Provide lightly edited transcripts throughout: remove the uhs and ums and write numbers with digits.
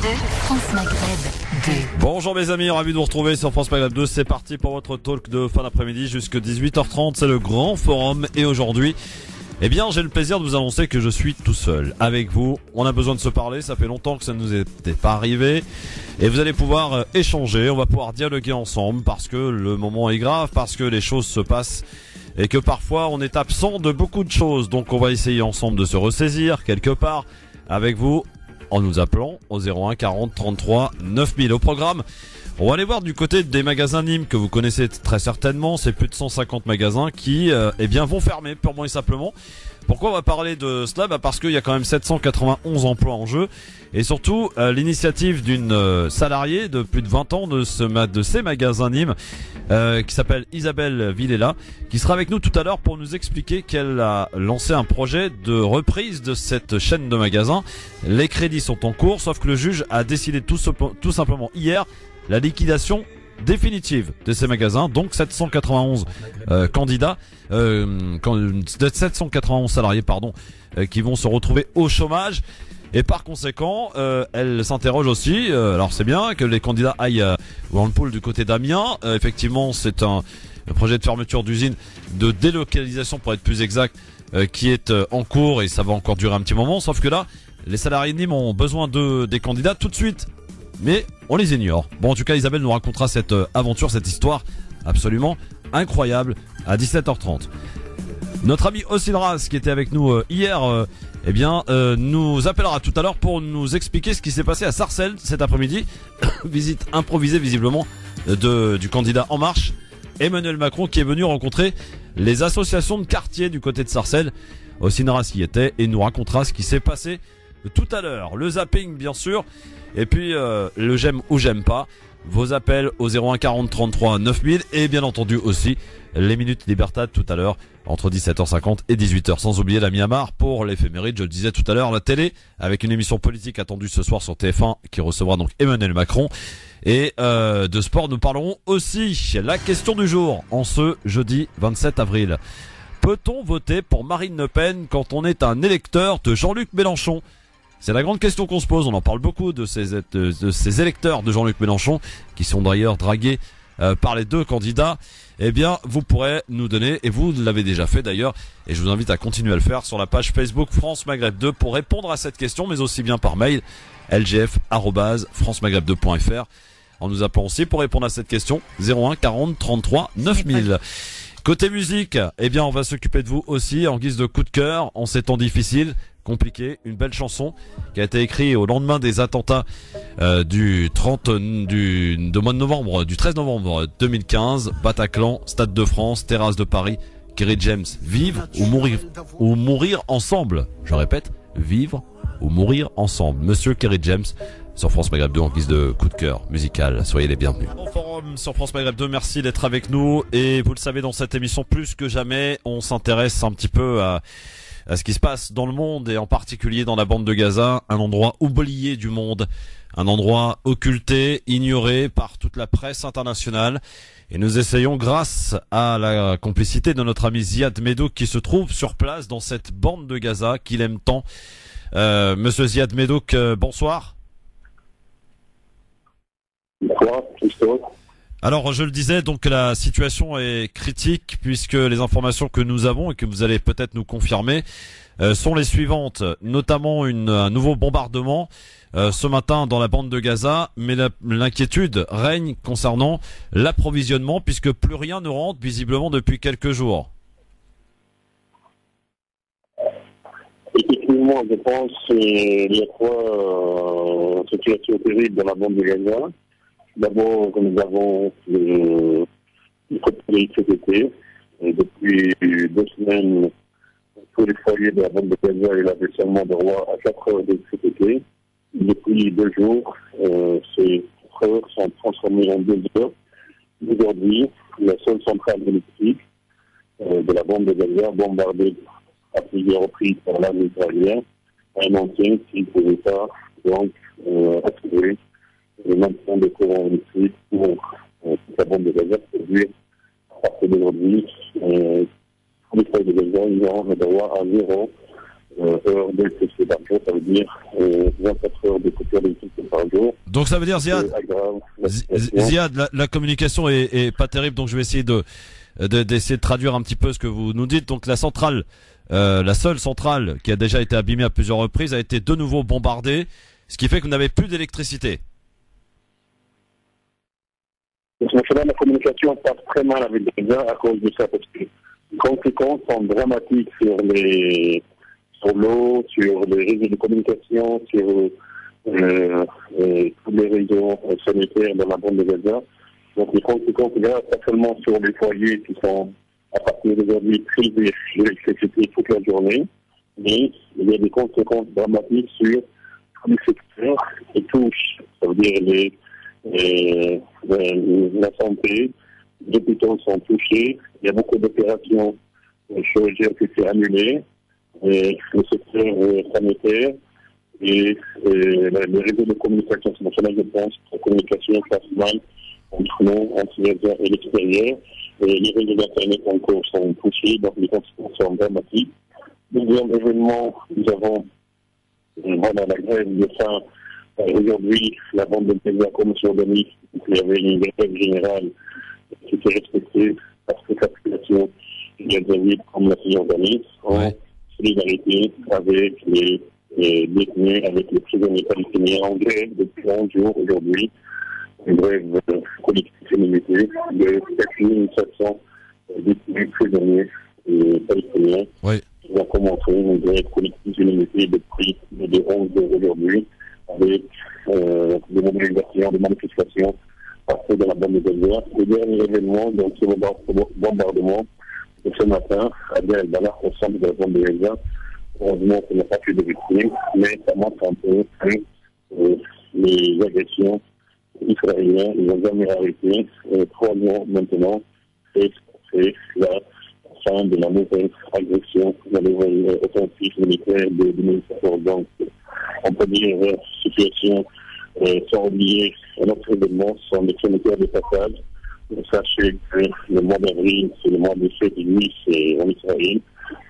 France Maghreb 2. Bonjour mes amis, ravi de vous retrouver sur France Maghreb 2. C'est parti pour votre talk de fin d'après-midi jusqu'à 18h30. C'est le grand forum et aujourd'hui, eh bien, j'ai le plaisir de vous annoncer que je suis tout seul avec vous. On a besoin de se parler, ça fait longtemps que ça ne nous était pas arrivé. Et vous allez pouvoir échanger, on va pouvoir dialoguer ensemble parce que le moment est grave, parce que les choses se passent et que parfois on est absent de beaucoup de choses. Donc on va essayer ensemble de se ressaisir quelque part avec vous en nous appelant au 01 40 33 9000. Au programme, on va aller voir du côté des magasins Nîmes que vous connaissez très certainement. C'est plus de 150 magasins qui eh bien, vont fermer purement et simplement. Pourquoi on va parler de cela? Parce qu'il y a quand même 791 emplois en jeu. Et surtout, l'initiative d'une salariée de plus de 20 ans de ces magasins Nîmes, qui s'appelle Isabelle Villela, qui sera avec nous tout à l'heure pour nous expliquer qu'elle a lancé un projet de reprise de cette chaîne de magasins. Les crédits sont en cours, sauf que le juge a décidé tout simplement hier la liquidation définitive de ces magasins, donc 791 candidats, 791 salariés qui vont se retrouver au chômage. Et par conséquent, elle s'interroge aussi. Alors c'est bien que les candidats aillent dans le pôle du côté d'Amiens. Effectivement, c'est un projet de fermeture d'usine, de délocalisation pour être plus exact, qui est en cours et ça va encore durer un petit moment. Sauf que là, les salariés de Nîmes ont besoin des candidats tout de suite. Mais on les ignore. Bon, en tout cas, Isabelle nous racontera cette aventure, cette histoire absolument incroyable à 17h30. Notre ami Osilras, qui était avec nous hier, nous appellera tout à l'heure pour nous expliquer ce qui s'est passé à Sarcelles cet après-midi. Visite improvisée visiblement du candidat En Marche, Emmanuel Macron, qui est venu rencontrer les associations de quartier du côté de Sarcelles. Osilras y était et nous racontera ce qui s'est passé tout à l'heure. Le zapping, bien sûr. Et puis le j'aime ou j'aime pas. Vos appels au 01 40 33 9000 et bien entendu aussi les minutes Libertad tout à l'heure entre 17h50 et 18h. Sans oublier la Myanmar pour l'éphéméride, je le disais tout à l'heure, la télé avec une émission politique attendue ce soir sur TF1 qui recevra donc Emmanuel Macron. Et de sport, nous parlerons aussi la question du jour en ce jeudi 27 avril. Peut-on voter pour Marine Le Pen quand on est un électeur de Jean-Luc Mélenchon? C'est la grande question qu'on se pose. On en parle beaucoup de ces électeurs de Jean-Luc Mélenchon qui sont d'ailleurs dragués par les deux candidats. Eh bien, vous pourrez nous donner, et vous l'avez déjà fait d'ailleurs, et je vous invite à continuer à le faire sur la page Facebook France Maghreb 2 pour répondre à cette question, mais aussi bien par mail lgf@francemaghreb2.fr en nous appelant aussi pour répondre à cette question 01 40 33 9000. Côté musique, eh bien, on va s'occuper de vous aussi en guise de coup de cœur en ces temps difficiles. Compliqué, une belle chanson qui a été écrite au lendemain des attentats du 13 novembre 2015, Bataclan, Stade de France, Terrasse de Paris. Kerry James, vivre ou mourir ensemble. Je répète, vivre ou mourir ensemble. Monsieur Kerry James sur France Maghreb 2 en guise de coup de cœur musical. Soyez les bienvenus. Bon forum sur France Maghreb 2, merci d'être avec nous. Et vous le savez, dans cette émission, plus que jamais, on s'intéresse un petit peu à ce qui se passe dans le monde et en particulier dans la bande de Gaza, un endroit oublié du monde, un endroit occulté, ignoré par toute la presse internationale. Et nous essayons, grâce à la complicité de notre ami Ziad Medouk qui se trouve sur place dans cette bande de Gaza qu'il aime tant. Monsieur Ziad Medouk, bonsoir. Bonsoir, Christophe. Alors, je le disais, donc la situation est critique puisque les informations que nous avons et que vous allez peut-être nous confirmer sont les suivantes, notamment un nouveau bombardement ce matin dans la bande de Gaza, mais l'inquiétude règne concernant l'approvisionnement puisque plus rien ne rentre visiblement depuis quelques jours. Effectivement, je pense qu'il y a trois situations terribles dans la bande de Gaza. D'abord, nous avons le côté cet été. Et depuis 2 semaines, tous les foyers de la bande de Gaza et avaient seulement droit à 4 heures de cet été. Depuis 2 jours, ces 4 heures sont transformées en 2 heures. Aujourd'hui, la seule centrale électrique de la bande de Gaza, bombardée à plusieurs reprises par l'armée israélienne, a annoncé qu'il ne pouvait pas donc assurer le maintien des courants électriques pour toute la bande de Gaza, c'est-à-dire à partir d'aujourd'hui, tous les foyers de Gaza, ils auront le droit à 0 heures d'électricité par jour, ça veut dire 24 heures de coupure d'électricité par jour. Donc ça veut dire, Ziad, Ziad, la communication est pas terrible, donc je vais essayer d'essayer de traduire un petit peu ce que vous nous dites. Donc la centrale, la seule centrale qui a déjà été abîmée à plusieurs reprises a été de nouveau bombardée, ce qui fait que vous n'avez plus d'électricité. Là, la communication passe très mal avec les gens à cause de ça, parce que les conséquences sont dramatiques sur l'eau, sur les réseaux de communication, sur tous les réseaux sanitaires dans la bande de Gaza. Donc les conséquences, là, pas seulement sur les foyers qui sont à partir d'aujourd'hui privés d'électricité toute la journée, mais il y a des conséquences dramatiques sur tous les secteurs qui touchent, ça veut dire la santé, les hôpitaux sont touchés, il y a beaucoup d'opérations chirurgicales qui sont annulées, le secteur sanitaire et les réseaux de communication. C'est pour cela que je pense que la communication passe mal entre nous, entre Gaza et l'extérieur. Les réseaux d'Internet encore sont touchés, donc les conséquences sont dramatiques. Deuxième événement, nous avons la grève de faim. Aujourd'hui, la bande de Gaza, comme sur Denis, il y avait une grève générale qui était respectée parce que la population gazaouite, comme la Cisjordanie, en solidarité avec les détenus, avec les prisonniers palestiniens en grève depuis 11 jours aujourd'hui. Une grève collective féminité de 4700 détenus prisonniers palestiniens. Oui. Qui ont commencé une grève collective féminité depuis 11 jours aujourd'hui, avec des mobilisations, des manifestations partout dans la bande de Gaza. Le dernier événement, donc ce bombardement de ce matin, à Deir el-Balah, au centre de la bande de Gaza. Heureusement qu'il n'y a pas eu de victimes, mais ça montre un peu que les agressions israéliennes, ils n'ont jamais arrêté. 3 mois maintenant, c'est la fin de la nouvelle agression, la nouvelle offensive militaire de 2014. Donc, on peut dire situation sans oublier un autre événement, ce sont les kilomètres de passage. Sachez que le mois d'avril, c'est le mois de fête et nuit, c'est en Israël.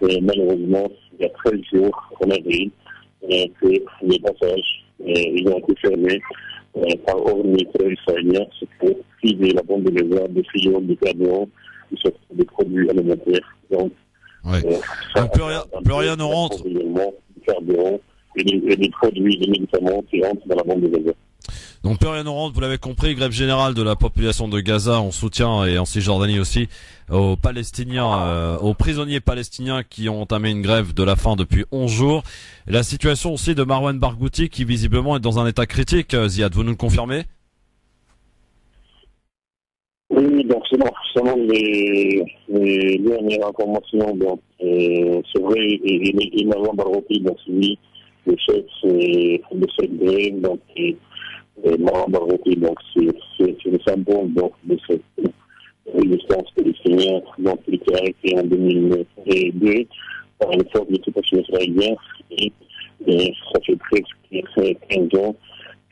Et malheureusement, il y a 13 jours en avril que les passages ils ont été fermés par ordre militaire israélien, c'est pour priver la bande de Gaza de fioles, de carburant, des produits alimentaires. Donc, donc plus rien ne rentre. Du carburant et des produits, des médicaments qui rentrent dans la bande de Gaza. Donc plus rien ne rentre, vous l'avez compris, grève générale de la population de Gaza en soutien et en Cisjordanie aussi aux Palestiniens, aux prisonniers palestiniens qui ont entamé une grève de la faim depuis 11 jours. Et la situation aussi de Marwan Barghouti qui visiblement est dans un état critique. Ziad, vous nous le confirmez? Oui, donc selon les dernières informations, donc c'est vrai, et Marwan Barghouti, donc c'est lui le chef de cette grève, donc Marwan Barghouti, donc c'est le symbole donc de cette résistance palestinienne, donc qui a été arrêtée en 2002 par les forces de l'occupation israélienne, et ça fait presque 15 ans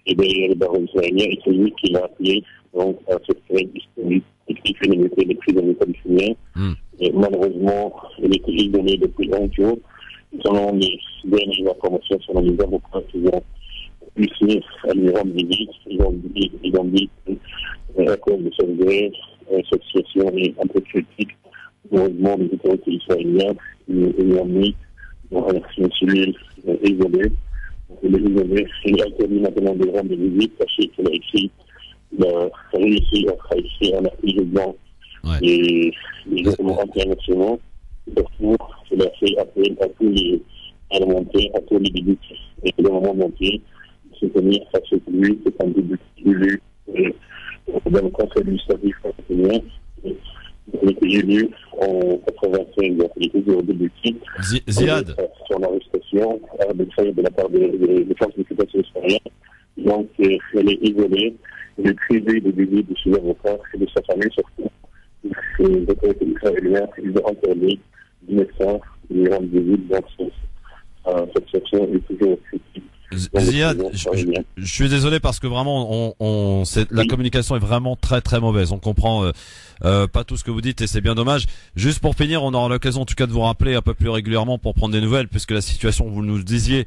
qu'il est derrière les barreaux israéliens, et c'est lui qui l'a appelé donc à cette grève historique qui fait limiter les prisonniers palestiniens. Et malheureusement, il était isolé depuis 11 jours. Selon les dernières informations, selon les avocats qui ont poussé à lui rendre visite, ils ont dit qu'à cause de cette grève, cette situation est un peu critique. Heureusement, les autorités israéliennes ont mis dans une cellule isolée. Il est isolé. Il a interdit maintenant de rendre visite. Sachez qu'il a écrit, il a réussi à écrire un article blanc et les documents internationaux. Surtout, il a fait appel à tous les parlementaires, à tous les députés et le monde entier de se tenir face à lui. C'est un député élu dans le Conseil législatif palestinien. Il a été élu en 85, donc il est toujours député. Ziad. Son arrestation arbitraire de la part des forces d'occupation israéliennes. Donc, elle est isolée, elle est privée de visite de ses avocats et de sa famille surtout. Les autorités israéliennes, ils ont interdit du médecin de lui rendre visite, donc cette situation est toujours critique. Ziad, je suis désolé parce que vraiment, la communication est vraiment très très mauvaise. On comprend pas tout ce que vous dites et c'est bien dommage. Juste pour finir, on aura l'occasion en tout cas de vous rappeler un peu plus régulièrement pour prendre des nouvelles, puisque la situation, vous nous le disiez,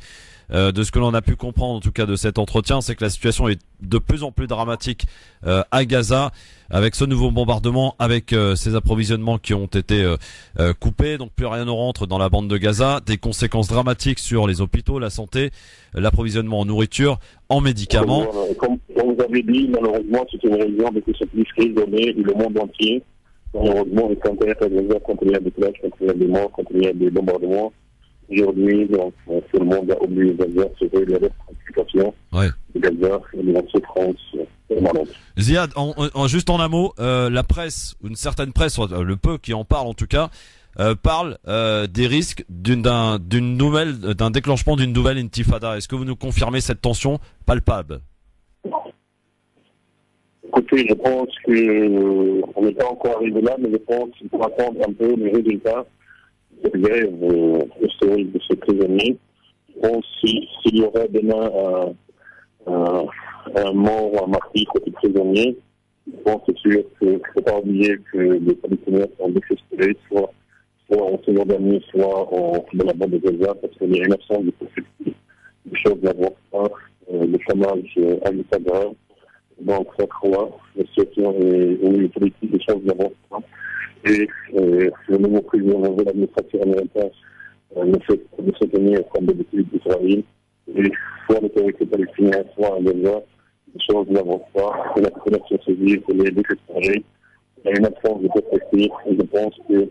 de ce que l'on a pu comprendre en tout cas de cet entretien, c'est que la situation est de plus en plus dramatique à Gaza, avec ce nouveau bombardement, avec ces approvisionnements qui ont été coupés, donc plus rien ne rentre dans la bande de Gaza, des conséquences dramatiques sur les hôpitaux, la santé, l'approvisionnement en nourriture, en médicaments. Comme vous avez dit, malheureusement, c'est une région de cette crise donnée et le monde entier, malheureusement, est intéressé à Gaza quand il y a des clashs, quand il y a des morts, quand il y a des bombardements. Aujourd'hui, donc, tout le monde a oublié Gaza, c'est vrai, il y a des complications de Gaza et de la souffrance permanente. Ziad, juste en un mot, la presse, une certaine presse, le peu qui en parle en tout cas, parle des risques d'un déclenchement d'une nouvelle intifada. Est-ce que vous nous confirmez cette tension palpable? Écoutez, je pense qu'on n'est pas encore arrivé là, mais je pense qu'il faut attendre un peu les résultats de cette grève historique de ces prisonniers. Je pense s'il y aura demain un mort ou un martyr côté prisonnier, je pense c'est sûr qu'il ne faut pas oublier que les Palestiniens sont désespérés, soit en Cisjordanie, soit dans la bande de Gaza, parce qu'il y a une absence de perspective. Les choses n'avancent pas, le chômage agriculteur grave. Donc, ça croit, la situation est politique, les choses n'avancent pas. Et le nouveau président de l'administration américaine ne fait pas de se tenir comme d'habitude d'Israël. Et soit l'autorité palestinienne, soit à Gaza, les choses n'avancent pas. La population civile, elle est désespérée. Il y a une absence de perspective. Et je pense que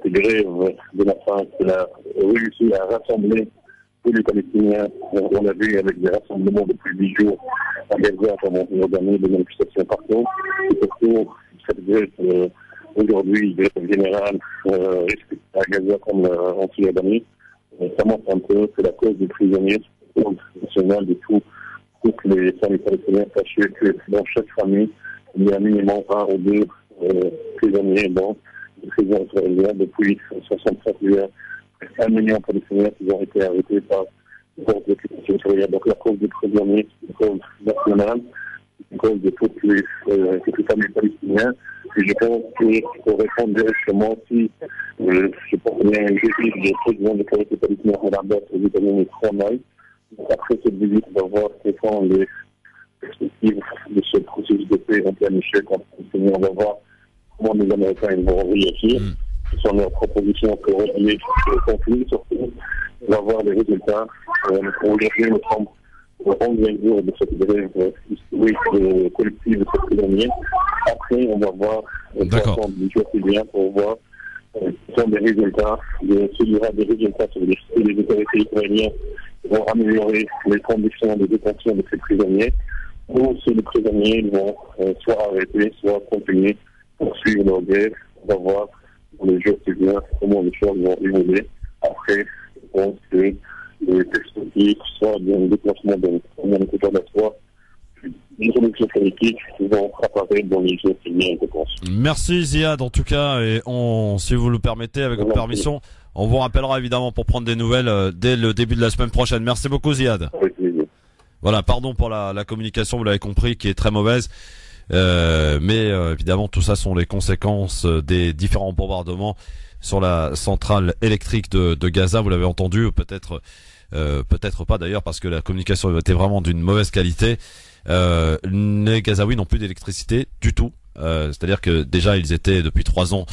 cette grève de la faim, elle a réussi à rassembler tous les Palestiniens. On l'a vu avec des rassemblements depuis 10 jours à Gaza pendant une année, des manifestations partout. Et surtout, cette grève aujourd'hui, grève générale à Gaza comme en Cisjordanie, ça montre un peu que la cause des prisonniers, la cause nationale de toutes les familles palestiniennes, sachez que dans chaque famille, il y a minimum un ou deux prisonniers dans les prisons israéliennes. Depuis 1963, il y a 1 million de Palestiniens qui ont été arrêtés par les forces d'occupation israélienne. Donc la cause des prisonniers, c'est une cause nationale, c'est une cause de toutes les familles palestiniennes. Et je pense que pour répondre directement, si je pense qu'il y a une visite du président de l'autorité palestinienne à la base aux États-Unis 3 mai, après cette visite, on va voir quelles sont les perspectives de ce processus de paix en plein échec entre les Palestiniens. On va voir comment les Américains ils vont réagir. Ce sont leurs propositions pour régler le conflit, surtout. On va voir les résultats. Aujourd'hui, nous sommes au 11e jour de cette grève historique collective de cette prisonniers. Après, on va voir du jour qui vient pour voir quels sont les résultats. S'il y aura des résultats sur les autorités israéliennes vont améliorer les conditions de détention de ces prisonniers, ou si les prisonniers vont soit arrêter, soit continuer, poursuivre leur grève. On va voir pour les jours qui viennent comment les choses vont évoluer. Après, je pense que les perspectives, soit d'un déclenchement d'un écouteur d'asseoir, une solution politique qui vont apparaître dans les jours qui viennent, je pense. Merci Ziad, en tout cas, et si vous le permettez, avec votre permission, on vous rappellera évidemment pour prendre des nouvelles dès le début de la semaine prochaine. Merci beaucoup Ziad. Avec plaisir. Voilà, pardon pour la communication, vous l'avez compris, qui est très mauvaise. Mais évidemment, tout ça sont les conséquences des différents bombardements sur la centrale électrique de Gaza. Vous l'avez entendu, peut-être pas d'ailleurs, parce que la communication était vraiment d'une mauvaise qualité. Les Gazaouis n'ont plus d'électricité du tout. C'est-à-dire que déjà ils étaient depuis 3 ans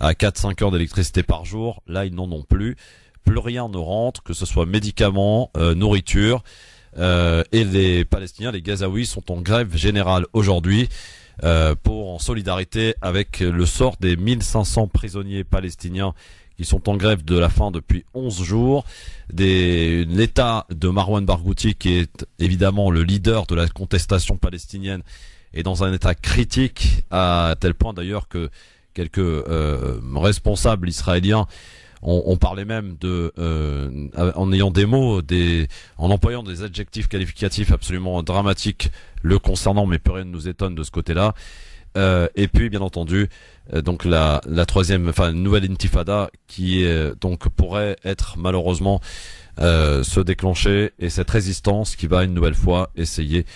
à 4-5 heures d'électricité par jour. Là, ils n'en ont plus. Plus rien ne rentre, que ce soit médicaments, nourriture. Et les Palestiniens, les Gazaouis, sont en grève générale aujourd'hui en solidarité avec le sort des 1500 prisonniers palestiniens qui sont en grève de la faim depuis 11 jours. L'État de Marwan Barghouti, qui est évidemment le leader de la contestation palestinienne, est dans un état critique, à tel point d'ailleurs que quelques responsables israéliens on parlait même en ayant des mots, en employant des adjectifs qualificatifs absolument dramatiques le concernant, mais plus rien ne nous étonne de ce côté-là. Et puis, bien entendu, donc une nouvelle intifada qui donc pourrait être malheureusement se déclencher et cette résistance qui va une nouvelle fois essayer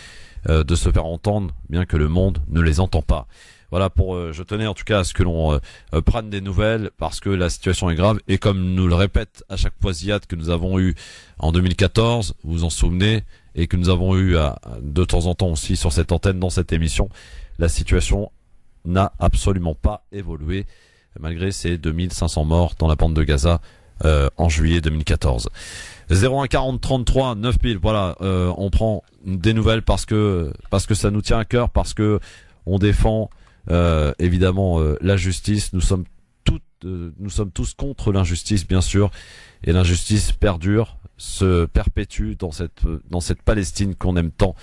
de se faire entendre, bien que le monde ne les entend pas. Voilà, je tenais en tout cas à ce que l'on prenne des nouvelles parce que la situation est grave et comme nous le répète à chaque poisillade que nous avons eu en 2014, vous vous en souvenez, et que nous avons eu de temps en temps aussi sur cette antenne dans cette émission, la situation n'a absolument pas évolué malgré ces 2500 morts dans la bande de Gaza en juillet 2014. 01 40 33 9000. Voilà, on prend des nouvelles parce que ça nous tient à cœur, parce que on défend évidemment la justice. Nous sommes tous contre l'injustice, bien sûr, et l'injustice perdure, se perpétue dans cette Palestine qu'on aime tant.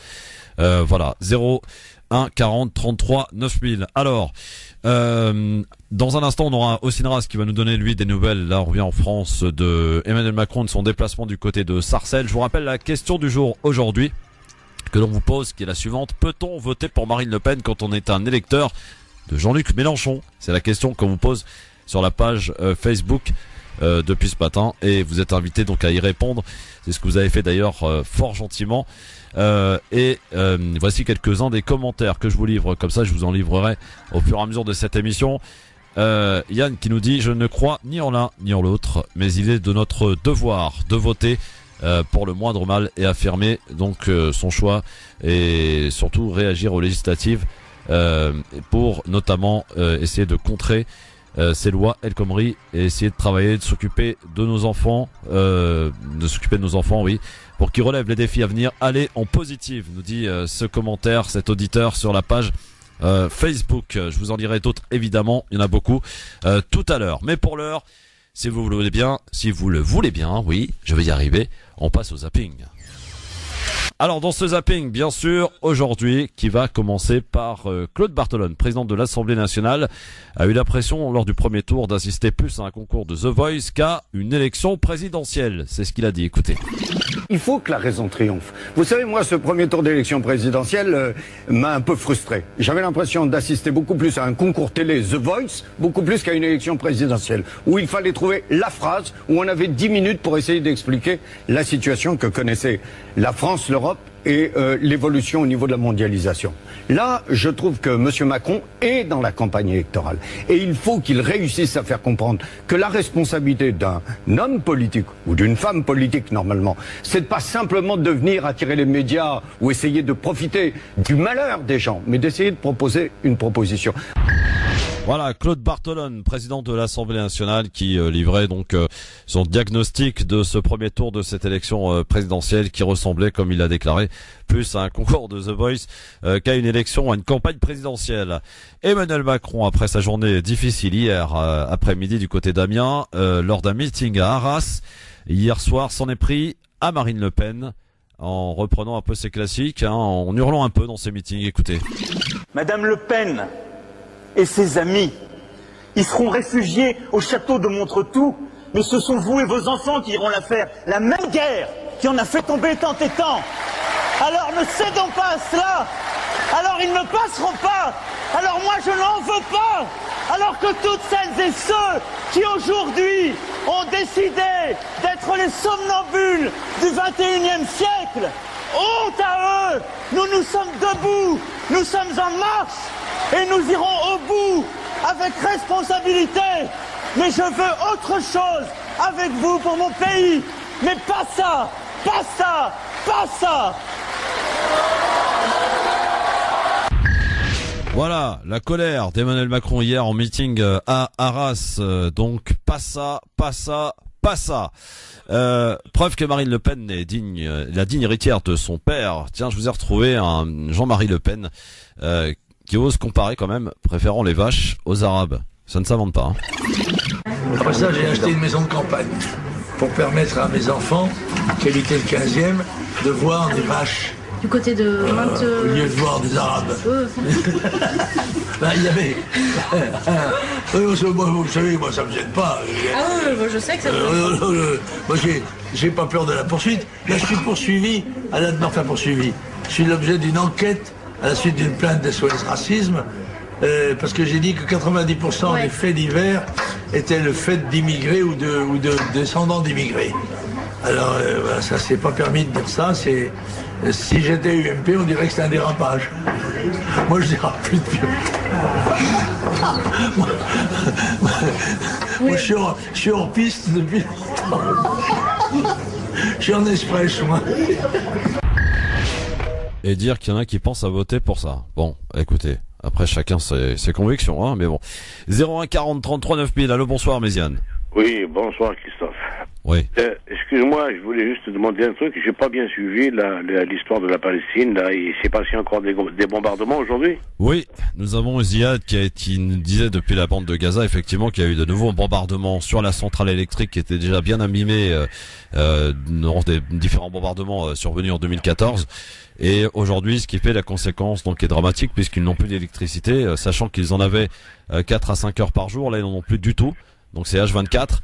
Voilà, 01 40 33 9000. Alors, dans un instant, on aura Osinras qui va nous donner lui des nouvelles. Là, on revient en France de Emmanuel Macron, de son déplacement du côté de Sarcelles. Je vous rappelle la question du jour aujourd'hui que l'on vous pose, qui est la suivante: peut-on voter pour Marine Le Pen quand on est un électeur de Jean-Luc Mélenchon? C'est la question qu'on vous pose sur la page Facebook depuis ce matin, et vous êtes invité donc à y répondre. C'est ce que vous avez fait d'ailleurs fort gentiment. Voici quelques-uns des commentaires que je vous livre, comme ça je vous en livrerai au fur et à mesure de cette émission. Yann qui nous dit: je ne crois ni en l'un ni en l'autre, mais il est de notre devoir de voter pour le moindre mal et affirmer donc son choix, et surtout réagir aux législatives pour notamment essayer de contrer ces lois El Khomri, et essayer de travailler, de s'occuper de nos enfants, oui, pour qu'ils relèvent les défis à venir. Allez en positive, nous dit ce commentaire, cet auditeur sur la page Facebook. Je vous en dirai d'autres évidemment, il y en a beaucoup tout à l'heure. Mais pour l'heure, si vous le voulez bien, oui, je vais y arriver, on passe au zapping. Alors dans ce zapping, bien sûr, aujourd'hui, qui va commencer par Claude Barthelone, président de l'Assemblée nationale, a eu l'impression lors du premier tour d'assister plus à un concours de The Voice qu'à une élection présidentielle. C'est ce qu'il a dit, écoutez. Il faut que la raison triomphe. Vous savez, moi, ce premier tour d'élection présidentielle m'a un peu frustré. J'avais l'impression d'assister beaucoup plus à un concours télé The Voice, beaucoup plus qu'à une élection présidentielle, où il fallait trouver la phrase, où on avait 10 minutes pour essayer d'expliquer la situation que connaissait la France, l'Europe et l'évolution au niveau de la mondialisation. Là, je trouve que M. Macron est dans la campagne électorale. Et il faut qu'il réussisse à faire comprendre que la responsabilité d'un homme politique, ou d'une femme politique normalement, c'est de pas simplement de venir attirer les médias ou essayer de profiter du malheur des gens, mais d'essayer de proposer une proposition. Voilà, Claude Barthelone, président de l'Assemblée nationale, qui livrait donc son diagnostic de ce premier tour de cette élection présidentielle, qui ressemblait, comme il l'a déclaré, plus à un concours de The Voice qu'à une élection, à une campagne présidentielle. Emmanuel Macron, après sa journée difficile hier après-midi du côté d'Amiens, lors d'un meeting à Arras, hier soir, s'en est pris à Marine Le Pen, en reprenant un peu ses classiques, en hurlant un peu dans ses meetings. Écoutez. Madame Le Pen et ses amis, ils seront réfugiés au château de Montretout, mais ce sont vous et vos enfants qui iront la faire. La même guerre qui en a fait tomber tant et tant. Alors ne cédons pas à cela. Alors ils ne passeront pas. Alors moi je n'en veux pas. Alors que toutes celles et ceux qui aujourd'hui ont décidé d'être les somnambules du 21e siècle, honte à eux. Nous sommes debout, nous sommes en marche. Et nous irons au bout, avec responsabilité. Mais je veux autre chose avec vous pour mon pays. Mais pas ça, pas ça, pas ça. Voilà, la colère d'Emmanuel Macron hier en meeting à Arras. Donc, pas ça, pas ça, pas ça. Preuve que Marine Le Pen est la digne héritière de son père. Tiens, je vous ai retrouvé un Jean-Marie Le Pen qui ose comparer quand même, préférant les vaches aux Arabes. Ça ne s'invente pas. Après ça, j'ai acheté une maison de campagne pour permettre à mes enfants, qui habitaient le 15e, de voir des vaches. Du côté de Au lieu de voir des Arabes. Ben, il y avait... vous savez, moi ça me gêne pas. Ah oui, je sais que ça moi j'ai pas peur de la poursuite. Là je suis poursuivi, poursuivi. Je suis l'objet d'une enquête à la suite d'une plainte d'SOS Racisme, parce que j'ai dit que 90% des faits divers étaient le fait d'immigrés ou de descendants d'immigrés. Alors, voilà, ça s'est pas permis de dire ça. Si j'étais UMP, on dirait que c'est un dérapage. Moi, je dérape plus depuis. Moi, je suis hors piste depuis longtemps. Je suis en express, moi. Et dire qu'il y en a qui pensent à voter pour ça. Bon, écoutez, après chacun ses convictions, hein, mais bon. 01 40 33 9000, allô, bonsoir Méziane. Oui, bonsoir Christophe. Oui. Excuse-moi, je voulais juste te demander un truc. J'ai pas bien suivi l'histoire de la Palestine. Là, il s'est passé encore des bombardements aujourd'hui. Oui, nous avons Ziad qui nous disait depuis la bande de Gaza, effectivement, qu'il y a eu de nouveaux bombardements sur la centrale électrique qui était déjà bien abîmée dans des différents bombardements survenus en 2014. Et aujourd'hui, ce qui fait la conséquence donc est dramatique puisqu'ils n'ont plus d'électricité, sachant qu'ils en avaient 4 à 5 heures par jour. Là, ils n'en ont plus du tout. Donc c'est H24.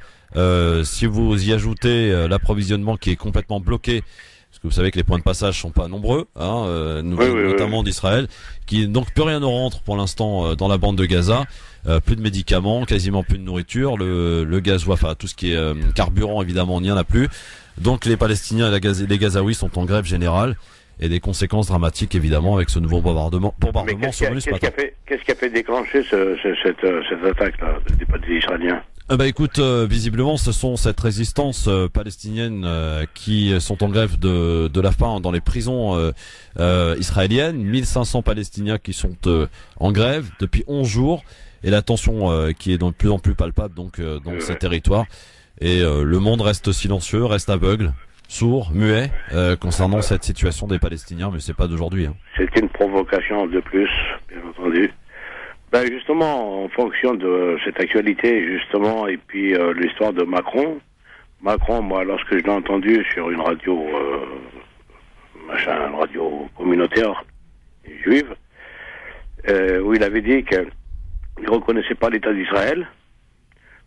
Si vous y ajoutez l'approvisionnement qui est complètement bloqué, parce que vous savez que les points de passage sont pas nombreux, hein, notamment d'Israël, qui donc plus rien ne rentre pour l'instant dans la bande de Gaza, plus de médicaments, quasiment plus de nourriture, le gasoil, enfin tout ce qui est carburant évidemment, il n'y en a plus. Donc les Palestiniens et les Gazaouis sont en grève générale. Et des conséquences dramatiques évidemment avec ce nouveau bombardement survenu ce matin. Qu'est-ce qui a fait déclencher cette attaque-là des Israéliens? Écoute, visiblement ce sont cette résistance palestinienne qui sont en grève de la faim dans les prisons israéliennes. 1500 Palestiniens qui sont en grève depuis 11 jours et la tension qui est de plus en plus palpable donc dans ces territoires. Et le monde reste silencieux, reste aveugle, sourd, muet concernant cette situation des Palestiniens, mais c'est pas d'aujourd'hui. Hein. C'est une provocation de plus, bien entendu. Justement, en fonction de cette actualité, justement, et puis l'histoire de Macron, moi, lorsque je l'ai entendu sur une radio, radio communautaire juive, où il avait dit qu'il ne reconnaissait pas l'État d'Israël,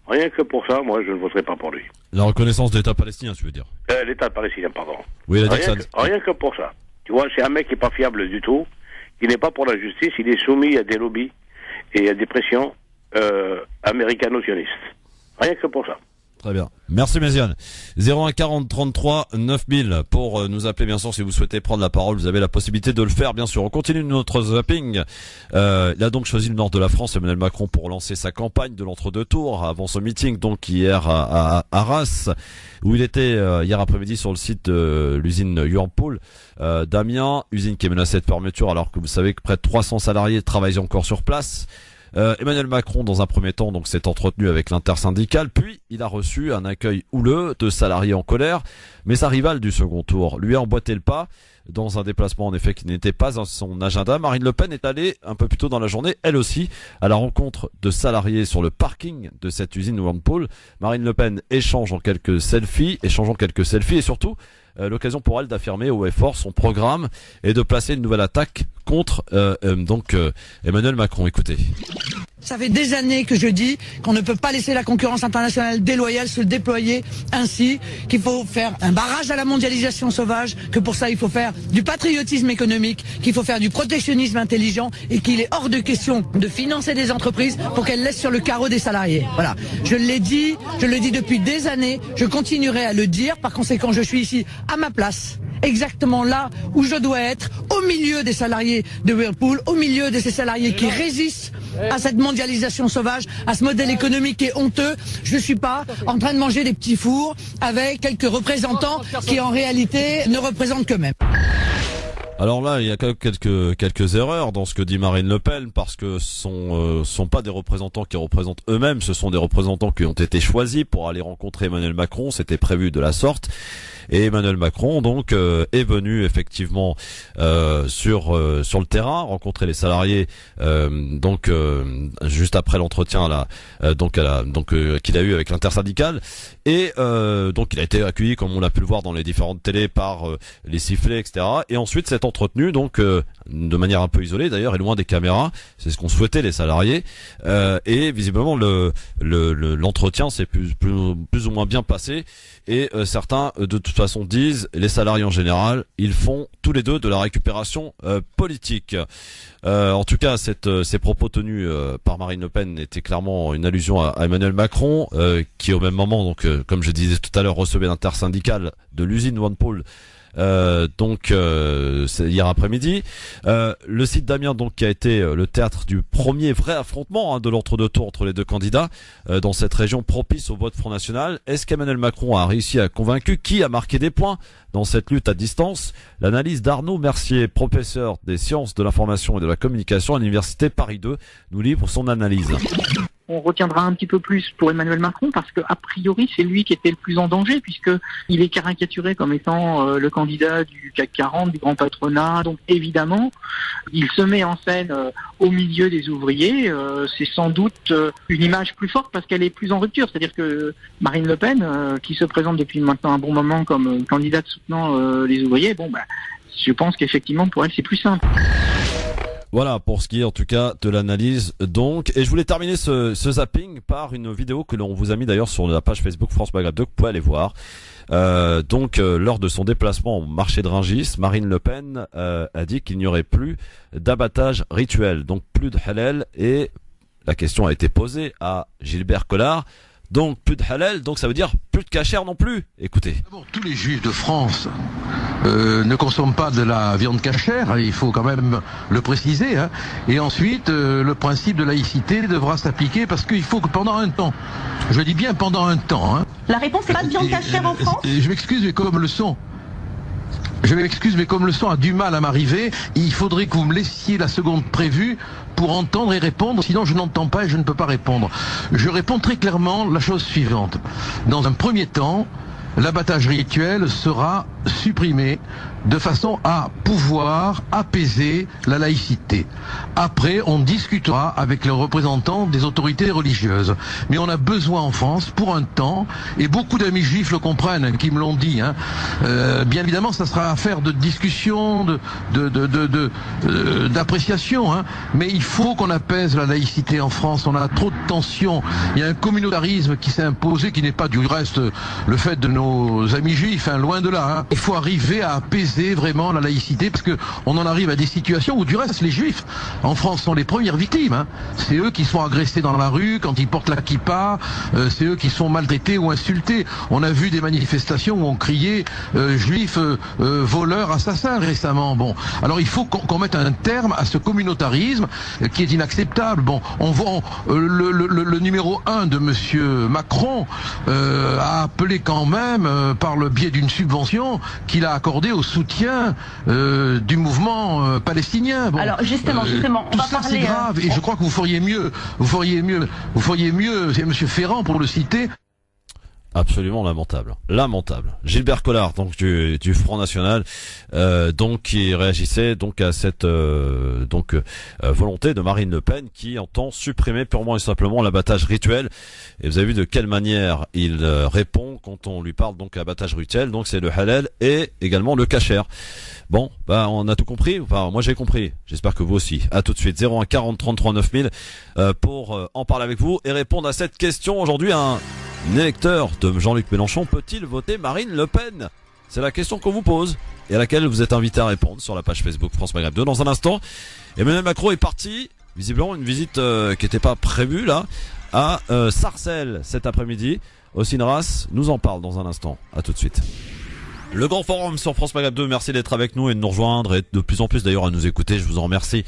rien que pour ça, moi, je ne voterai pas pour lui. La reconnaissance de l'État palestinien, tu veux dire? L'État palestinien, pardon. Oui, il a dit rien que pour ça. Tu vois, c'est un mec qui n'est pas fiable du tout, qui n'est pas pour la justice, il est soumis à des lobbies et à des pressions américano-sionistes. Rien que pour ça. Très bien. Merci Méziane. 01 40 33 9000 pour nous appeler bien sûr si vous souhaitez prendre la parole. Vous avez la possibilité de le faire bien sûr. On continue notre zapping. Il a donc choisi le nord de la France, Emmanuel Macron, pour lancer sa campagne de l'entre-deux tours avant ce meeting donc hier à Arras où il était hier après-midi sur le site de l'usine Whirlpool d'Amiens, usine qui est menacée de fermeture alors que vous savez que près de 300 salariés travaillent encore sur place. Emmanuel Macron, dans un premier temps, donc s'est entretenu avec l'intersyndicale, puis il a reçu un accueil houleux de salariés en colère, mais sa rivale du second tour lui a emboîté le pas dans un déplacement en effet qui n'était pas dans son agenda. Marine Le Pen est allée un peu plus tôt dans la journée, elle aussi, à la rencontre de salariés sur le parking de cette usine Whirlpool. Marine Le Pen échangeant quelques selfies et surtout l'occasion pour elle d'affirmer haut et fort son programme et de placer une nouvelle attaque contre Emmanuel Macron. Écoutez. Ça fait des années que je dis qu'on ne peut pas laisser la concurrence internationale déloyale se déployer ainsi, qu'il faut faire un barrage à la mondialisation sauvage, que pour ça il faut faire du patriotisme économique, qu'il faut faire du protectionnisme intelligent et qu'il est hors de question de financer des entreprises pour qu'elles laissent sur le carreau des salariés. Voilà. Je le dis depuis des années, je continuerai à le dire, par conséquent je suis ici à ma place, exactement là où je dois être, au milieu des salariés de Whirlpool, au milieu de ces salariés qui résistent à cette mondialisation sauvage, à ce modèle économique qui est honteux. Je ne suis pas en train de manger des petits fours avec quelques représentants qui en réalité ne représentent qu'eux-mêmes. Alors là, il y a quand même quelques erreurs dans ce que dit Marine Le Pen, parce que ce sont pas des représentants qui représentent eux-mêmes, ce sont des représentants qui ont été choisis pour aller rencontrer Emmanuel Macron, c'était prévu de la sorte. Et Emmanuel Macron donc est venu effectivement sur le terrain rencontrer les salariés juste après l'entretien qu'il a eu avec l'intersyndicale et donc il a été accueilli comme on l'a pu le voir dans les différentes télés par les sifflets etc. Et ensuite s'est entretenu donc de manière un peu isolée d'ailleurs et loin des caméras. C'est ce qu'ont souhaité les salariés. Et visiblement l'entretien s'est plus ou moins bien passé. Et certains de toute façon disent, les salariés en général, ils font tous les deux de la récupération politique. En tout cas, ces propos tenus par Marine Le Pen étaient clairement une allusion à Emmanuel Macron, qui au même moment, donc comme je disais tout à l'heure, recevait l'intersyndicale de l'usine Whirlpool. C'est hier après-midi. Le site d'Amiens donc qui a été le théâtre du premier vrai affrontement de l'entre-deux tours entre les deux candidats dans cette région propice au vote Front National. Est-ce qu'Emmanuel Macron a réussi à convaincre? Qui a marqué des points dans cette lutte à distance? L'analyse d'Arnaud Mercier, professeur des sciences de l'information et de la communication à l'université Paris 2, nous livre son analyse. On retiendra un petit peu plus pour Emmanuel Macron parce que a priori c'est lui qui était le plus en danger puisque il est caricaturé comme étant le candidat du CAC 40, du grand patronat. Donc évidemment, il se met en scène au milieu des ouvriers. C'est sans doute une image plus forte parce qu'elle est plus en rupture. C'est-à-dire que Marine Le Pen, qui se présente depuis maintenant un bon moment comme candidate soutenant les ouvriers, je pense qu'effectivement pour elle c'est plus simple. Voilà pour ce qui est en tout cas de l'analyse donc. Et je voulais terminer ce zapping par une vidéo que l'on vous a mis d'ailleurs sur la page Facebook France Maghreb 2, que vous pouvez aller voir. Lors de son déplacement au marché de Rungis, Marine Le Pen a dit qu'il n'y aurait plus d'abattage rituel, donc plus de halal, et la question a été posée à Gilbert Collard. Donc plus de halal, donc ça veut dire plus de cachère non plus. Écoutez. D'abord, tous les juifs de France ne consomment pas de la viande cachère, il faut quand même le préciser. Hein. Et ensuite, le principe de laïcité devra s'appliquer parce qu'il faut que pendant un temps, je dis bien pendant un temps. Hein, la réponse c'est pas de viande cachère en France. Je m'excuse, mais comme le son. Comme le son a du mal à m'arriver, il faudrait que vous me laissiez la seconde prévue pour entendre et répondre, sinon je n'entends pas et je ne peux pas répondre. Je réponds très clairement la chose suivante. Dans un premier temps, l'abattage rituel sera supprimé de façon à pouvoir apaiser la laïcité. Après, on discutera avec les représentants des autorités religieuses. Mais on a besoin en France, pour un temps, et beaucoup d'amis juifs le comprennent, qui me l'ont dit, hein, bien évidemment, ça sera affaire de discussion, d'appréciation, hein, mais il faut qu'on apaise la laïcité en France. On a trop de tensions. Il y a un communautarisme qui s'est imposé, qui n'est pas du reste le fait de nos amis juifs, hein, loin de là. Hein. Il faut arriver à apaiser vraiment la laïcité, parce que on en arrive à des situations où du reste les juifs en France sont les premières victimes. Hein. C'est eux qui sont agressés dans la rue quand ils portent la kippa, c'est eux qui sont maltraités ou insultés. On a vu des manifestations où on criait juifs, voleurs, assassins récemment. Bon, alors il faut qu'on mette un terme à ce communautarisme qui est inacceptable. Bon, on voit le numéro 1 de monsieur Macron a appelé quand même par le biais d'une subvention qu'il a accordée au soutien du mouvement palestinien. Bon, alors justement, on va parler. C'est grave, et je crois que vous feriez mieux, c'est monsieur Ferrand pour le citer. Absolument lamentable. Gilbert Collard, donc du Front National, donc qui réagissait donc à cette volonté de Marine Le Pen qui entend supprimer purement et simplement l'abattage rituel. Et vous avez vu de quelle manière il répond quand on lui parle donc abattage rituel. Donc c'est le halal et également le kasher. Bon, on a tout compris. Enfin, moi j'ai compris. J'espère que vous aussi. À tout de suite. 01 40 33 9000 pour en parler avec vous et répondre à cette question aujourd'hui. Un électeur de Jean-Luc Mélenchon peut-il voter Marine Le Pen? C'est la question qu'on vous pose et à laquelle vous êtes invité à répondre sur la page Facebook France Maghreb 2. Dans un instant, Emmanuel Macron est parti, visiblement une visite qui n'était pas prévue là, à Sarcelles cet après-midi. Osinras nous en parle dans un instant. À tout de suite. Le grand forum sur France Maghreb 2, merci d'être avec nous et de nous rejoindre et de plus en plus d'ailleurs à nous écouter. Je vous en remercie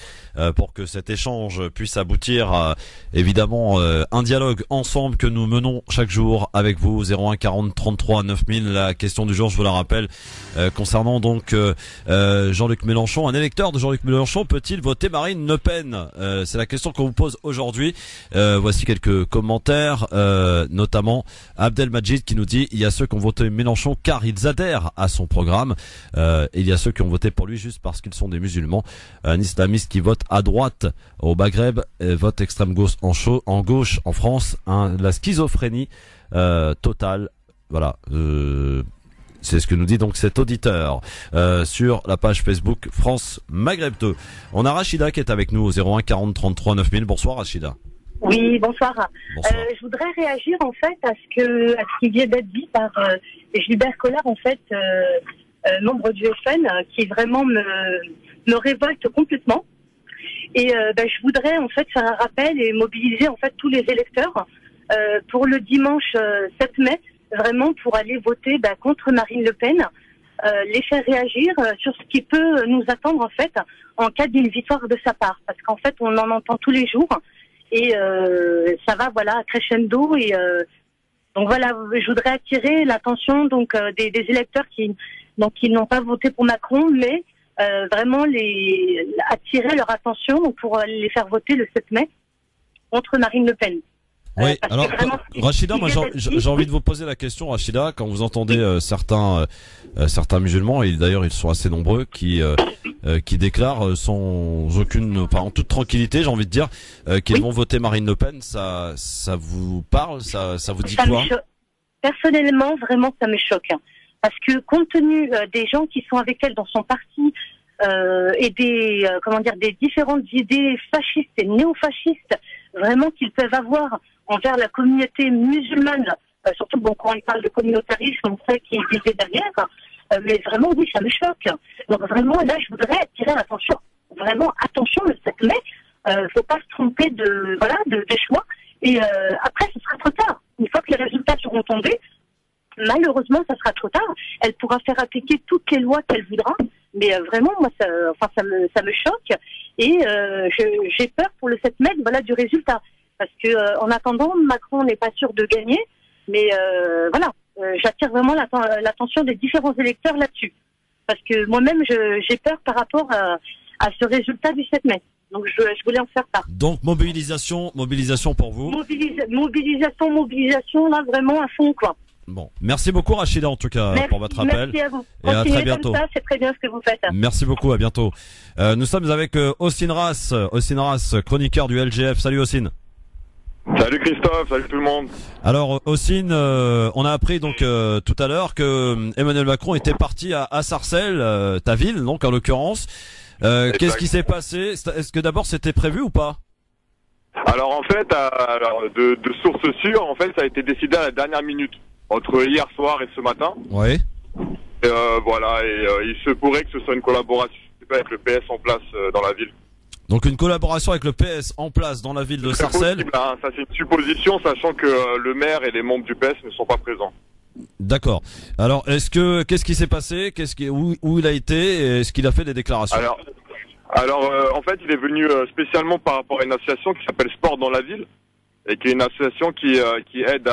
pour que cet échange puisse aboutir à évidemment un dialogue ensemble que nous menons chaque jour avec vous. 01 40 33 9000. La question du jour, je vous la rappelle, concernant donc Jean-Luc Mélenchon. Un électeur de Jean-Luc Mélenchon peut-il voter Marine Le Pen? C'est la question qu'on vous pose aujourd'hui. Voici quelques commentaires, notamment Abdelmajid qui nous dit: il y a ceux qui ont voté Mélenchon car ils adhèrent à son programme. Il y a ceux qui ont voté pour lui juste parce qu'ils sont des musulmans. Un islamiste qui vote à droite au Maghreb, vote extrême gauche en gauche en France. La schizophrénie totale. Voilà. C'est ce que nous dit donc cet auditeur sur la page Facebook France Maghreb 2. On a Rachida qui est avec nous au 01 40 33 9000. Bonsoir Rachida. Oui, bonsoir. Bonsoir. Je voudrais réagir en fait à ce qui vient d'être dit par Gilbert Collard, en fait, membre du FN, qui vraiment me révolte complètement. Et je voudrais en fait faire un rappel et mobiliser en fait tous les électeurs pour le dimanche 7 mai, vraiment pour aller voter contre Marine Le Pen, les faire réagir sur ce qui peut nous attendre en fait en cas d'une victoire de sa part, parce qu'en fait on en entend tous les jours. Et ça va crescendo et donc voilà, je voudrais attirer l'attention donc des électeurs qui n'ont pas voté pour Macron, mais vraiment attirer leur attention pour les faire voter le 7 mai contre Marine Le Pen. Oui, alors Rachida, moi j'ai envie de vous poser la question, Rachida, quand vous entendez certains musulmans, et d'ailleurs ils sont assez nombreux, qui déclarent sans en toute tranquillité, j'ai envie de dire, qu'ils vont voter Marine Le Pen, ça vous parle, ça vous dit quoi? Personnellement, vraiment, ça me choque, parce que compte tenu des gens qui sont avec elle dans son parti et des différentes idées fascistes et néofascistes, vraiment qu'ils peuvent avoir envers la communauté musulmane, surtout quand on parle de communautarisme, on sait qu'il y a derrière, mais vraiment oui, ça me choque. Donc vraiment là, je voudrais attirer l'attention. Vraiment attention le 7 mai, faut pas se tromper de choix. Et après, ce sera trop tard. Une fois que les résultats seront tombés, malheureusement, ça sera trop tard. Elle pourra faire appliquer toutes les lois qu'elle voudra, mais vraiment, moi, ça me choque. Et j'ai peur pour le 7 mai, du résultat. Parce que en attendant, Macron n'est pas sûr de gagner, mais j'attire vraiment l'attention des différents électeurs là-dessus. Parce que moi-même, j'ai peur par rapport à ce résultat du 7 mai. Donc je voulais en faire part. Donc mobilisation pour vous. Mobilisation, là vraiment à fond quoi. Bon, merci beaucoup Rachida en tout cas pour votre appel. Merci à vous. Et à très bientôt. Comme ça, c'est très bien ce que vous faites. Merci beaucoup, à bientôt. Nous sommes avec Austin Ras, chroniqueur du LGF. Salut Austin. Salut Christophe, salut tout le monde. Alors Austin, on a appris donc tout à l'heure que Emmanuel Macron était parti à Sarcelles, ta ville donc en l'occurrence. Qu'est-ce qui s'est passé? Est-ce que d'abord c'était prévu ou pas? Alors en fait, de sources sûres, en fait, ça a été décidé à la dernière minute, entre hier soir et ce matin. Oui. Il se pourrait que ce soit une collaboration avec le PS en place dans la ville. Donc une collaboration avec le PS en place dans la ville de Sarcelles. Possible, hein. Ça c'est une supposition, sachant que le maire et les membres du PS ne sont pas présents. D'accord. Alors qu'est-ce qui s'est passé? Où il a été? Est-ce qu'il a fait des déclarations? En fait, il est venu spécialement par rapport à une association qui s'appelle Sport dans la ville, et qui est une association qui aide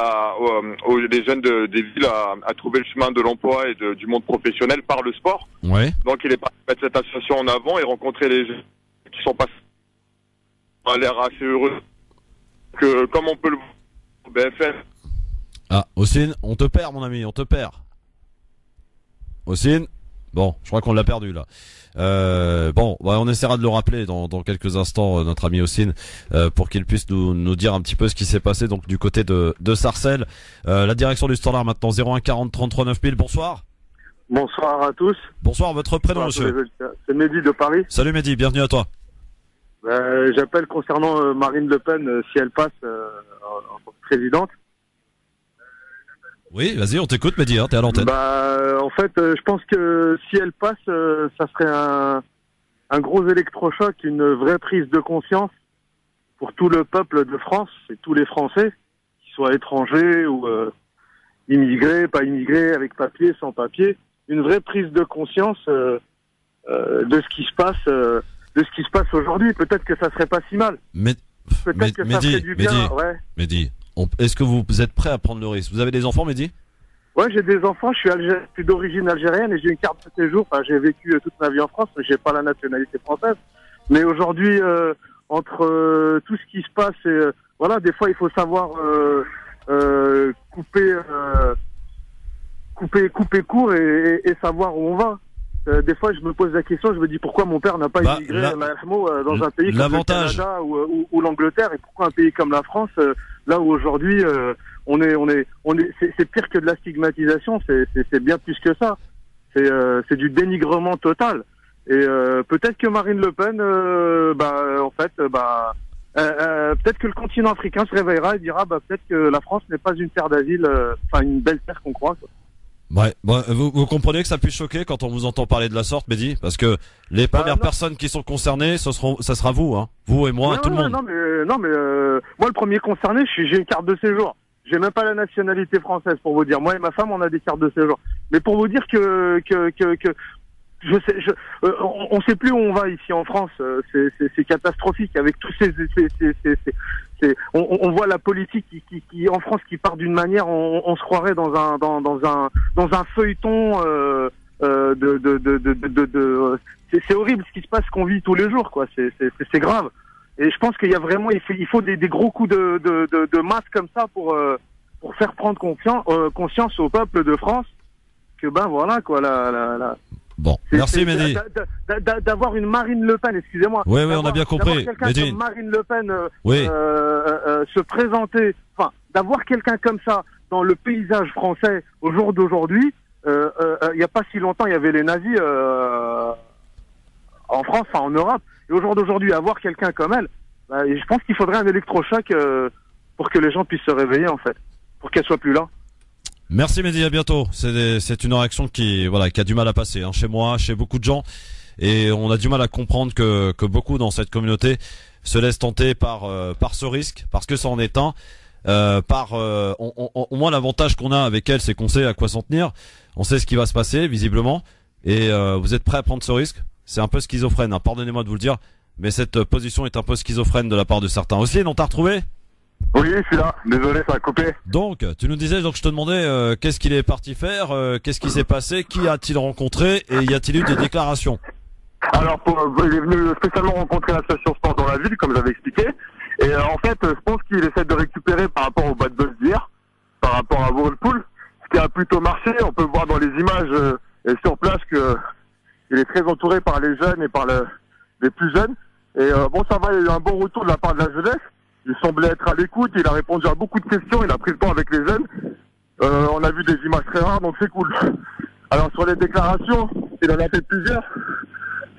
les jeunes des villes à trouver le chemin de l'emploi et du monde professionnel par le sport. Ouais. Donc il est parti mettre cette association en avant et rencontrer les jeunes qui sont passés. On a l'air assez heureux que, comme on peut le voir au BFM. Ah, Austin, on te perd mon ami, on te perd. Austin, bon, je crois qu'on l'a perdu là. On essaiera de le rappeler dans quelques instants, notre ami Austin, pour qu'il puisse nous dire un petit peu ce qui s'est passé donc du côté de Sarcelles. La direction du standard maintenant, 01 40 33 9000. Bonsoir. Bonsoir à tous. Bonsoir, votre prénom monsieur? C'est Mehdi de Paris. Salut Mehdi, bienvenue à toi. J'appelle concernant Marine Le Pen, si elle passe en tant que présidente. Oui, vas-y, on t'écoute Mehdi, t'es à l'antenne. En fait, je pense que si elle passe, ça serait un gros électrochoc, une vraie prise de conscience pour tout le peuple de France et tous les Français, qu'ils soient étrangers ou immigrés, pas immigrés, avec papier, sans papier. Une vraie prise de conscience de ce qui se passe aujourd'hui. Peut-être que ça serait pas si mal. Peut-être que ça ferait du bien. Mehdi, est-ce que vous êtes prêt à prendre le risque? Vous avez des enfants, Mehdi? Ouais, j'ai des enfants. Je suis d'origine algérienne et j'ai une carte de séjour. Enfin, j'ai vécu toute ma vie en France, mais j'ai pas la nationalité française. Mais aujourd'hui, entre tout ce qui se passe, des fois, il faut savoir couper court et savoir où on va. Des fois, je me pose la question, je me dis pourquoi mon père n'a pas immigré dans un pays comme le Canada ou l'Angleterre, et pourquoi un pays comme la France, là où aujourd'hui c'est pire que de la stigmatisation, c'est bien plus que ça. C'est du dénigrement total. Et peut-être que Marine Le Pen, peut-être que le continent africain se réveillera et dira, peut-être que la France n'est pas une terre d'asile, une belle terre qu'on croit, quoi. Ouais, vous comprenez que ça puisse choquer quand on vous entend parler de la sorte, Mehdi, parce que les premières personnes qui sont concernées, ça sera vous, hein, vous et moi, tout le monde. Non mais moi le premier concerné, j'ai une carte de séjour. J'ai même pas la nationalité française pour vous dire. Moi et ma femme, on a des cartes de séjour. Mais pour vous dire que on sait plus où on va ici en France. C'est catastrophique avec tous on voit la politique qui en France qui part d'une manière, on se croirait dans un feuilleton c'est horrible ce qui se passe, qu'on vit tous les jours, quoi. C'est grave. Et je pense qu'il y a vraiment, il faut des gros coups de masse comme ça pour faire prendre conscience au peuple de France que voilà quoi Bon, merci Mehdi. D'avoir une Marine Le Pen, excusez-moi. Oui, on a bien compris. Quelqu'un comme Marine Le Pen se présenter, d'avoir quelqu'un comme ça dans le paysage français au jour d'aujourd'hui. Il n'y a pas si longtemps, il y avait les nazis en France, en Europe. Et au jour d'aujourd'hui, avoir quelqu'un comme elle, je pense qu'il faudrait un électrochoc pour que les gens puissent se réveiller, en fait, pour qu'elle soit plus là. Merci Mehdi, à bientôt. C'est une réaction qui a du mal à passer, hein, chez moi, chez beaucoup de gens, et on a du mal à comprendre que beaucoup dans cette communauté se laissent tenter par ce risque, parce que ça en est un. Au moins l'avantage qu'on a avec elle, c'est qu'on sait à quoi s'en tenir, on sait ce qui va se passer visiblement, et vous êtes prêts à prendre ce risque? C'est un peu schizophrène, hein, pardonnez-moi de vous le dire, mais cette position est un peu schizophrène de la part de certains. Aussi, on t'a retrouvé? Oui, je suis là. Désolé, ça a coupé. Donc, tu nous disais, donc je te demandais qu'est-ce qu'il est parti faire, qu'est-ce qui s'est passé, qui a-t-il rencontré et y a-t-il eu des déclarations? Alors, il est venu spécialement rencontrer l'association Sport dans la ville, comme j'avais expliqué. Et en fait, je pense qu'il essaie de récupérer par rapport au bad buzz d'hier, par rapport à Whirlpool, ce qui a plutôt marché. On peut voir dans les images et sur place que il est très entouré par les jeunes et par les plus jeunes. Et ça va, il y a eu un bon retour de la part de la jeunesse. Il semblait être à l'écoute, il a répondu à beaucoup de questions, il a pris le temps avec les jeunes. On a vu des images très rares, donc c'est cool. Alors sur les déclarations, il en a fait plusieurs,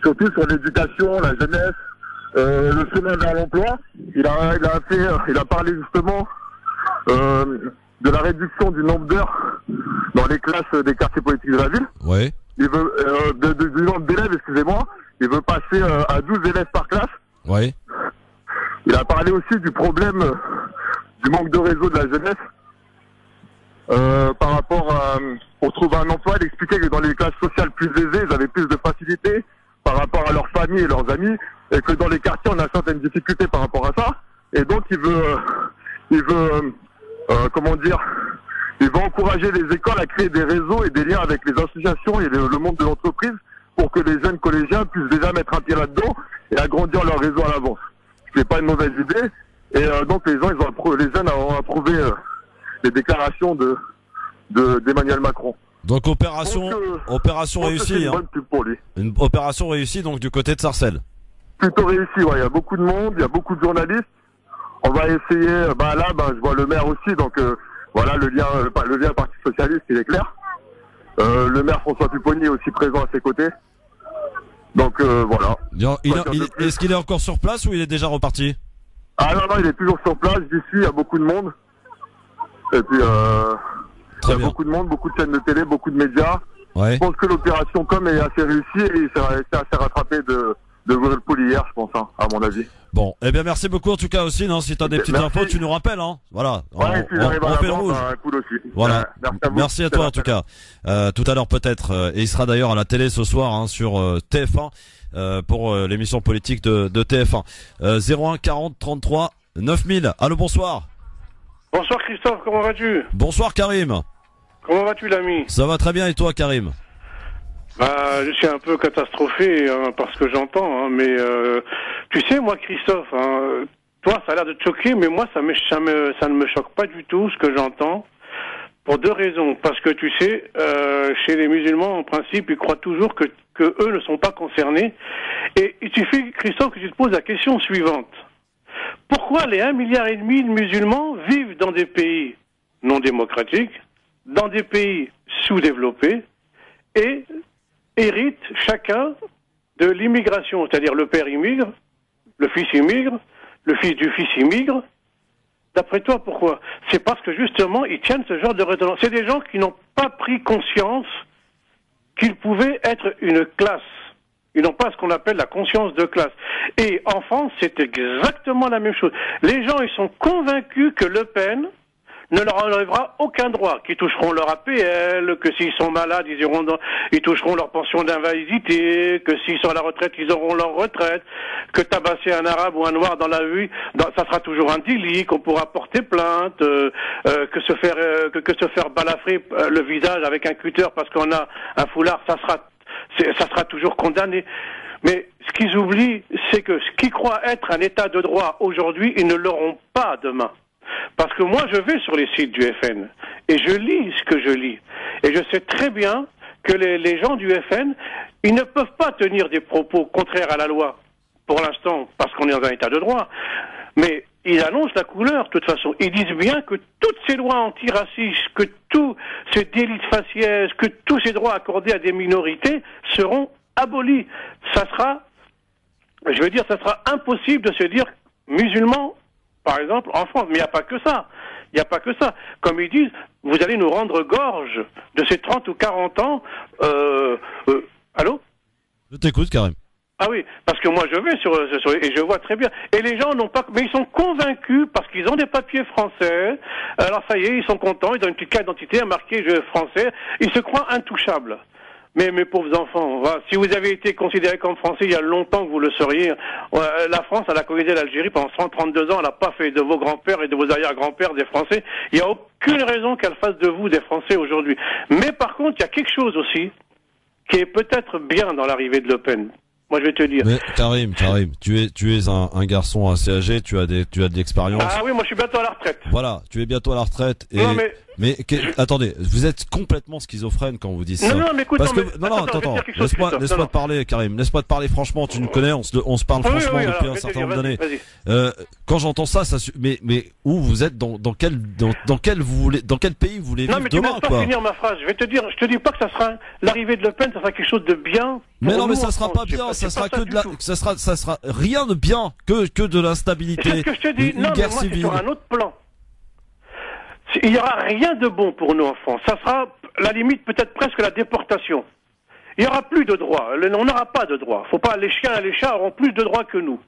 surtout sur l'éducation, la jeunesse, le chemin vers l'emploi. Il a parlé justement de la réduction du nombre d'heures dans les classes des quartiers politiques de la ville. Ouais. Il veut du nombre d'élèves, excusez-moi. Il veut passer à 12 élèves par classe. Ouais. Il a parlé aussi du problème du manque de réseau de la jeunesse par rapport à pour trouver un emploi. Il expliquait que dans les classes sociales plus aisées, ils avaient plus de facilité par rapport à leurs familles et leurs amis, et que dans les quartiers, on a certaines difficultés par rapport à ça. Et donc, il veut encourager les écoles à créer des réseaux et des liens avec les associations et le monde de l'entreprise pour que les jeunes collégiens puissent déjà mettre un pied là-dedans et agrandir leur réseau à l'avance. C'est pas une mauvaise idée. Et donc les jeunes ont approuvé les déclarations d'Emmanuel Macron. Donc opération réussie. Une bonne pub pour lui. Une opération réussie donc du côté de Sarcelles. Plutôt réussie, ouais. Il y a beaucoup de monde, il y a beaucoup de journalistes. On va essayer. Je vois le maire aussi, donc voilà le lien Parti socialiste, il est clair. Le maire François Pupponi est aussi présent à ses côtés. Donc voilà. Est-ce qu'il est encore sur place ou il est déjà reparti? Ah non, il est toujours sur place. J'y suis, il y a beaucoup de monde. Et puis il y a beaucoup de monde, beaucoup de chaînes de télé, beaucoup de médias. Ouais. Je pense que l'opération com est assez réussie et il s'est assez rattrapé de Whirlpool hier, je pense, à mon avis. Bon, eh bien merci beaucoup en tout cas aussi, si t'as des petites infos, tu nous rappelles, hein. Voilà. Ouais, si j'arrive à la bande, cool aussi. Voilà. Merci à toi en tout cas. Tout à l'heure peut-être, et il sera d'ailleurs à la télé ce soir sur TF1 pour l'émission politique de TF1. 01 40 33 9000. Allô, bonsoir. Bonsoir Christophe, comment vas-tu? Bonsoir Karim. Comment vas-tu l'ami? Ça va très bien et toi Karim? Je suis un peu catastrophé par ce que j'entends, mais tu sais, moi Christophe, toi ça a l'air de te choquer, mais moi ça ne me choque pas du tout ce que j'entends, pour deux raisons. Parce que tu sais, chez les musulmans en principe, ils croient toujours que eux ne sont pas concernés. Et il suffit, Christophe, que tu te poses la question suivante. Pourquoi les 1,5 milliard de musulmans vivent dans des pays non démocratiques, dans des pays sous-développés, et héritent chacun de l'immigration. C'est-à-dire le père immigre, le fils immigre, le fils du fils immigre. D'après toi, pourquoi? C'est parce que justement, ils tiennent ce genre de résonance. C'est des gens qui n'ont pas pris conscience qu'ils pouvaient être une classe. Ils n'ont pas ce qu'on appelle la conscience de classe. Et en France, c'est exactement la même chose. Les gens, ils sont convaincus que Le Pen ne leur enlèvera aucun droit, qu'ils toucheront leur APL, que s'ils sont malades, ils toucheront leur pension d'invalidité, que s'ils sont à la retraite, ils auront leur retraite, que tabasser un arabe ou un noir dans la rue, ça sera toujours un délit, qu'on pourra porter plainte, que se faire balafrer le visage avec un cutter parce qu'on a un foulard, ça sera toujours condamné. Mais ce qu'ils oublient, c'est que ce qu'ils croient être un état de droit aujourd'hui, ils ne l'auront pas demain. Parce que moi, je vais sur les sites du FN et je lis ce que je lis. Et je sais très bien que les gens du FN, ils ne peuvent pas tenir des propos contraires à la loi, pour l'instant, parce qu'on est dans un état de droit. Mais ils annoncent la couleur, de toute façon. Ils disent bien que toutes ces lois antiracistes, que tous ces délits de faciès, que tous ces droits accordés à des minorités seront abolis. Ça sera impossible de se dire musulman, par exemple, en France. Mais il n'y a pas que ça. Il n'y a pas que ça. Comme ils disent, vous allez nous rendre gorge de ces 30 ou 40 ans. Allô? Je t'écoute, Karim. Ah oui, parce que moi je vais sur et je vois très bien. Et les gens n'ont pas, mais ils sont convaincus parce qu'ils ont des papiers français. Alors ça y est, ils sont contents, ils ont une petite carte d'identité marquée français. Ils se croient intouchables. Mais mes pauvres enfants, si vous avez été considérés comme français il y a longtemps que vous le seriez, la France, elle a colonisé l'Algérie pendant 132 ans, elle n'a pas fait de vos grands-pères et de vos arrière-grands-pères des Français. Il n'y a aucune raison qu'elle fasse de vous des Français aujourd'hui. Mais par contre, il y a quelque chose aussi qui est peut-être bien dans l'arrivée de Le Pen. Moi, je vais te dire. Mais Karim, tu es un garçon assez âgé, tu as de l'expérience. Ah oui, moi je suis bientôt à la retraite. Voilà, tu es bientôt à la retraite. Et... Non, attendez, vous êtes complètement schizophrène quand vous dites ça. Non, mais écoute, parce que attends, laisse-moi te parler, Karim. Laisse-moi te parler franchement. Tu nous connais, on se parle franchement depuis un certain nombre d'années. Quand j'entends ça, mais où vous êtes dans quel pays vous voulez vivre demain, quoi? Non, mais tu ne laisses pas finir ma phrase. Je te dis pas que ça sera l'arrivée de Le Pen, ça sera quelque chose de bien. Mais non, mais ça sera pas bien. Ça sera rien de bien que de l'instabilité. C'est ce que je te dis. Une guerre civile. Sur un autre plan. Il n'y aura rien de bon pour nous en France. Ça sera, la limite, peut-être presque la déportation. Il n'y aura plus de droits. On n'aura pas de droits. Faut pas, les chiens et les chats auront plus de droits que nous.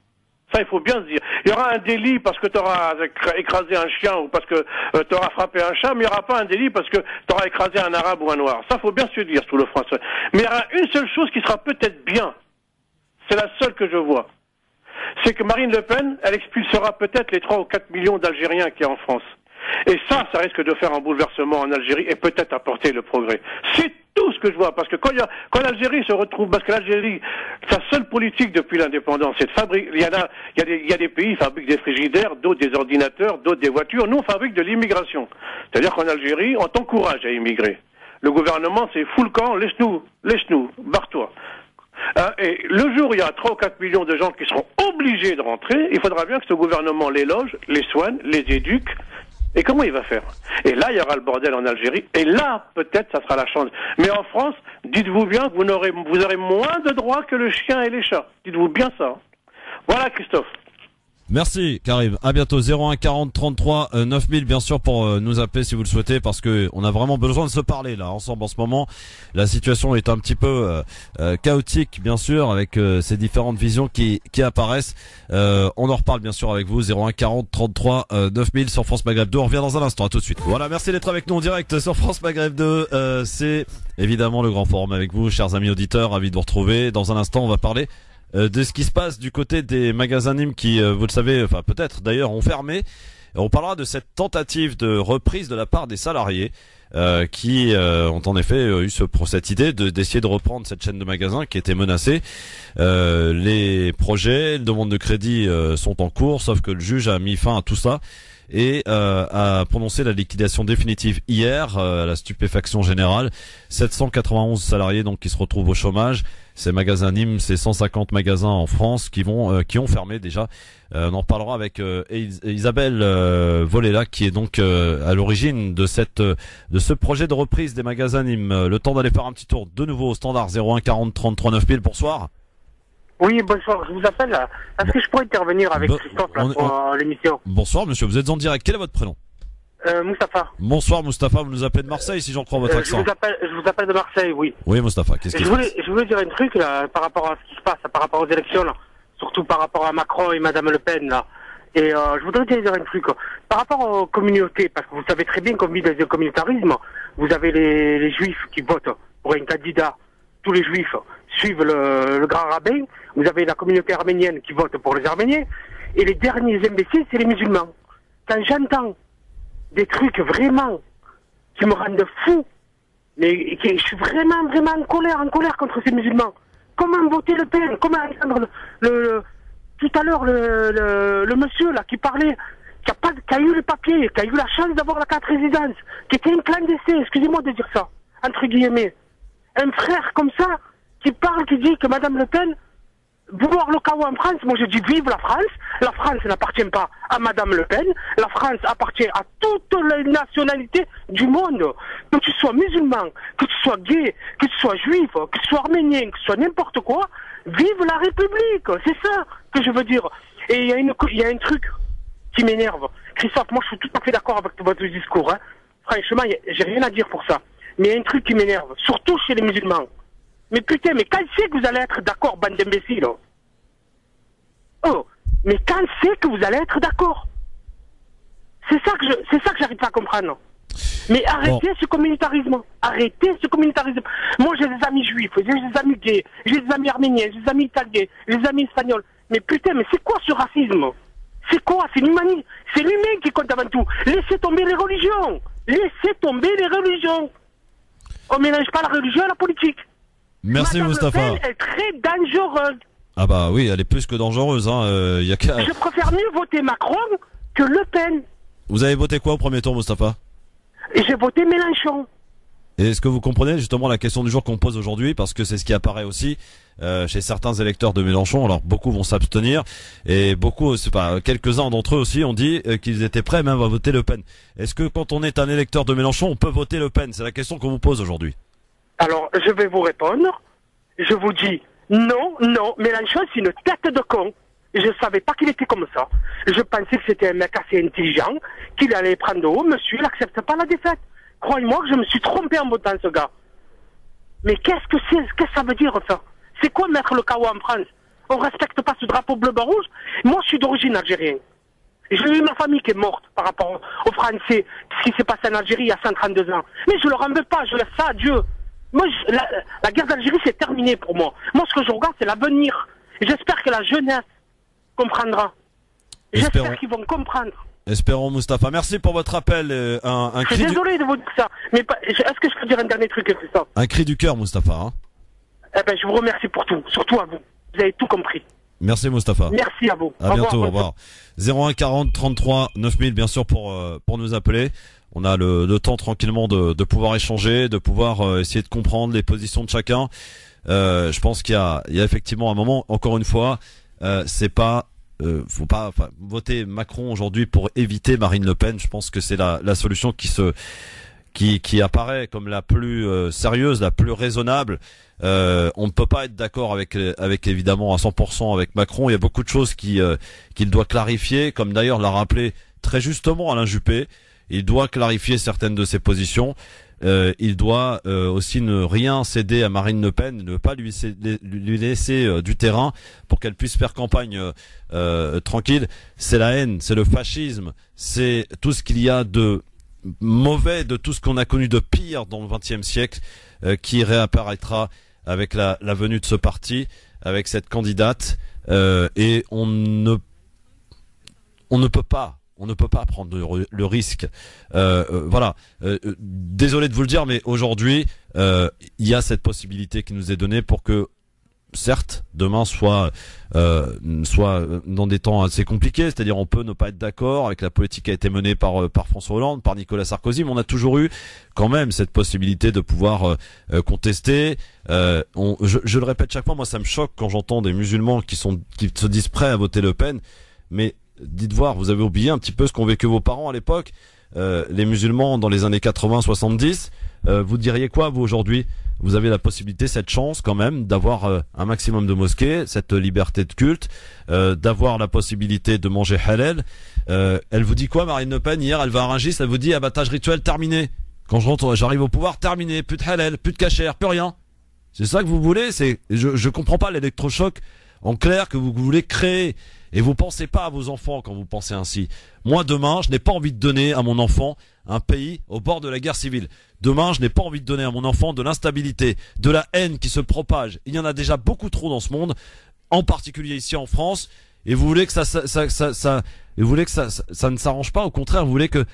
Ça, il faut bien se dire. Il y aura un délit parce que tu auras écrasé un chien ou parce que tu auras frappé un chat, mais il n'y aura pas un délit parce que tu auras écrasé un arabe ou un noir. Ça, faut bien se dire sous le français. Mais il y aura une seule chose qui sera peut-être bien. C'est la seule que je vois. C'est que Marine Le Pen, elle expulsera peut-être les 3 ou 4 millions d'Algériens qu'il y a en France. Et ça risque de faire un bouleversement en Algérie et peut-être apporter le progrès. C'est tout ce que je vois, parce que quand l'Algérie se retrouve, parce que l'Algérie, sa seule politique depuis l'indépendance, c'est de fabriquer. Il y a des pays qui fabriquent des frigidaires, d'autres des ordinateurs, d'autres des voitures. Nous, on fabrique de l'immigration. C'est-à-dire qu'en Algérie, on t'encourage à immigrer. Le gouvernement, c'est fous le camp, laisse-nous, barre-toi. Et le jour où il y a 3 ou 4 millions de gens qui seront obligés de rentrer, il faudra bien que ce gouvernement les loge, les soigne, les éduque. Et comment il va faire? Et là, il y aura le bordel en Algérie. Et là, peut-être, ça sera la chance. Mais en France, dites-vous bien que vous aurez moins de droits que le chien et les chats. Dites-vous bien ça. Voilà, Christophe. Merci, Karim. À bientôt. 01 40 33 9000, bien sûr, pour nous appeler si vous le souhaitez, parce que on a vraiment besoin de se parler là ensemble en ce moment. La situation est un petit peu chaotique, bien sûr, avec ces différentes visions qui apparaissent. On en reparle bien sûr avec vous. 01 40 33 9000 sur France Maghreb 2. On revient dans un instant. À tout de suite. Voilà, merci d'être avec nous en direct sur France Maghreb 2. C'est évidemment le grand forum avec vous, chers amis auditeurs. Ravi de vous retrouver. Dans un instant, on va parler de ce qui se passe du côté des magasins Nîmes qui, vous le savez, enfin peut-être d'ailleurs, ont fermé. On parlera de cette tentative de reprise de la part des salariés qui ont en effet eu cette idée d'essayer de reprendre cette chaîne de magasins qui était menacée. Les projets, les demandes de crédit sont en cours, sauf que le juge a mis fin à tout ça. et a prononcé la liquidation définitive hier, la stupéfaction générale. 791 salariés donc qui se retrouvent au chômage. Ces magasins Nîmes, ces 150 magasins en France qui ont fermé déjà. On en parlera avec Isabelle Volela qui est donc à l'origine de ce projet de reprise des magasins Nîmes. Le temps d'aller faire un petit tour de nouveau au standard 01 40 33 9000. Bonsoir. Oui, bonsoir, je vous appelle. Est-ce que je pourrais intervenir avec Christophe là, pour l'émission? Bonsoir monsieur, vous êtes en direct. Quel est votre prénom? Moustapha. Bonsoir Moustapha, vous nous appelez de Marseille si j'en crois votre accent. Je vous appelle de Marseille, oui. Oui Moustapha, qu'est-ce qui se passe? Je voulais dire un truc là, par rapport à ce qui se passe, par rapport aux élections là, surtout par rapport à Macron et Madame Le Pen là. Et je voudrais dire un truc par rapport aux communautés, parce que vous savez très bien qu'on vit dans un communautarisme. Vous avez les juifs qui votent pour un candidat, tous les juifs suivent le grand rabbin. Vous avez la communauté arménienne qui vote pour les Arméniens, et les derniers imbéciles c'est les musulmans. Quand j'entends des trucs vraiment qui me rendent fou, mais je suis vraiment en colère contre ces musulmans. Comment voter Le Pen? Comment entendre tout à l'heure le monsieur là qui parlait, qui a eu le papier, qui a eu la chance d'avoir la carte résidence, qui était un clandestin, excusez-moi de dire ça, entre guillemets. Un frère comme ça qui parle, qui dit que Madame Le Pen vouloir le chaos en France, moi je dis vive la France. La France n'appartient pas à Madame Le Pen. La France appartient à toutes les nationalités du monde. Que tu sois musulman, que tu sois gay, que tu sois juif, que tu sois arménien, que tu sois n'importe quoi, vive la République. C'est ça que je veux dire. Et il y a un truc qui m'énerve. Christophe, moi je suis tout à fait d'accord avec votre discours. Hein. Franchement, j'ai rien à dire pour ça. Mais il y a un truc qui m'énerve, surtout chez les musulmans. Mais putain, mais quand c'est que vous allez être d'accord, bande d'imbéciles? Oh, mais quand c'est que vous allez être d'accord? C'est ça que j'arrive pas à comprendre. Mais arrêtez ce communautarisme. Arrêtez ce communautarisme. Moi, j'ai des amis juifs, j'ai des amis gays, j'ai des amis arméniens, j'ai des amis italiens, j'ai des amis espagnols. Mais putain, mais c'est quoi ce racisme? C'est quoi? C'est l'humanisme. C'est l'humain qui compte avant tout. Laissez tomber les religions. Laissez tomber les religions. On mélange pas la religion à la politique. Merci Madame Moustapha. Le Pen est très dangereuse. Ah bah oui, elle est plus que dangereuse. Y a qu'à... Je préfère mieux voter Macron que Le Pen. Vous avez voté quoi au premier tour, Moustapha? Et j'ai voté Mélenchon. Et est-ce que vous comprenez justement la question du jour qu'on pose aujourd'hui, parce que c'est ce qui apparaît aussi chez certains électeurs de Mélenchon. Alors beaucoup vont s'abstenir et beaucoup, c'est pas quelques-uns d'entre eux aussi ont dit qu'ils étaient prêts même à voter Le Pen. Est-ce que quand on est un électeur de Mélenchon, on peut voter Le Pen? C'est la question qu'on vous pose aujourd'hui. Alors je vais vous répondre. Je vous dis non, Mélenchon c'est une tête de con. Je savais pas qu'il était comme ça. Je pensais que c'était un mec assez intelligent, qu'il allait prendre de haut. Monsieur, il n'accepte pas la défaite. Croyez-moi que je me suis trompé en votant ce gars. Mais qu'est-ce que ça veut dire ça? C'est quoi mettre le chaos en France? On respecte pas ce drapeau bleu-blanc-rouge? Moi, je suis d'origine algérienne. J'ai eu ma famille qui est morte par rapport aux Français, ce qui s'est passé en Algérie il y a 132 ans. Mais je leur en veux pas, je laisse ça à Dieu. Moi, la guerre d'Algérie, c'est terminé pour moi. Moi, ce que je regarde, c'est l'avenir. Et j'espère que la jeunesse comprendra. J'espère qu'ils vont comprendre. Espérons, Moustapha. Merci pour votre appel. Je suis désolé de vous dire ça, mais est-ce que je peux dire un dernier truc, Christophe? Un cri du cœur, Moustapha. Hein. Eh ben, je vous remercie pour tout, surtout à vous. Vous avez tout compris. Merci, Moustapha. Merci à vous. À bientôt, au revoir. 01 40 33 9000, bien sûr, pour nous appeler. On a le temps tranquillement de pouvoir échanger, de pouvoir essayer de comprendre les positions de chacun. Je pense qu'il y a effectivement un moment, encore une fois, c'est pas faut pas voter Macron aujourd'hui pour éviter Marine Le Pen. Je pense que c'est la solution qui apparaît comme la plus sérieuse, la plus raisonnable. On ne peut pas être d'accord avec évidemment à 100% avec Macron. Il y a beaucoup de choses qu'il doit clarifier, comme d'ailleurs l'a rappelé très justement Alain Juppé. Il doit clarifier certaines de ses positions. Il doit aussi ne rien céder à Marine Le Pen, ne pas lui laisser du terrain pour qu'elle puisse faire campagne tranquille. C'est la haine, c'est le fascisme, c'est tout ce qu'il y a de mauvais, de tout ce qu'on a connu de pire dans le XXe siècle qui réapparaîtra avec la venue de ce parti, avec cette candidate, et on ne peut pas prendre le risque. Voilà. Désolé de vous le dire, mais aujourd'hui, il y a cette possibilité qui nous est donnée pour que certes, demain soit dans des temps assez compliqués, c'est-à-dire on peut ne pas être d'accord avec la politique qui a été menée par François Hollande, par Nicolas Sarkozy, mais on a toujours eu quand même cette possibilité de pouvoir contester. Je le répète chaque fois, moi ça me choque quand j'entends des musulmans qui se disent prêts à voter Le Pen, mais dites voir, vous avez oublié un petit peu ce qu'ont vécu vos parents à l'époque, les musulmans dans les années 80-70. Vous diriez quoi, vous, aujourd'hui? Vous avez la possibilité, cette chance quand même, d'avoir un maximum de mosquées, cette liberté de culte, d'avoir la possibilité de manger halal. Elle vous dit quoi, Marine Le Pen? Hier, elle va à Rungis, elle vous dit abattage rituel terminé. Quand j'arrive au pouvoir, terminé, plus de halal, plus de cachère, plus rien. C'est ça que vous voulez? Je comprends pas l'électrochoc en clair que vous voulez créer. Et vous pensez pas à vos enfants quand vous pensez ainsi. Moi, demain, je n'ai pas envie de donner à mon enfant un pays au bord de la guerre civile. Demain, je n'ai pas envie de donner à mon enfant de l'instabilité, de la haine qui se propage. Il y en a déjà beaucoup trop dans ce monde, en particulier ici en France. Et vous voulez que ça ne s'arrange pas. Au contraire, vous voulez que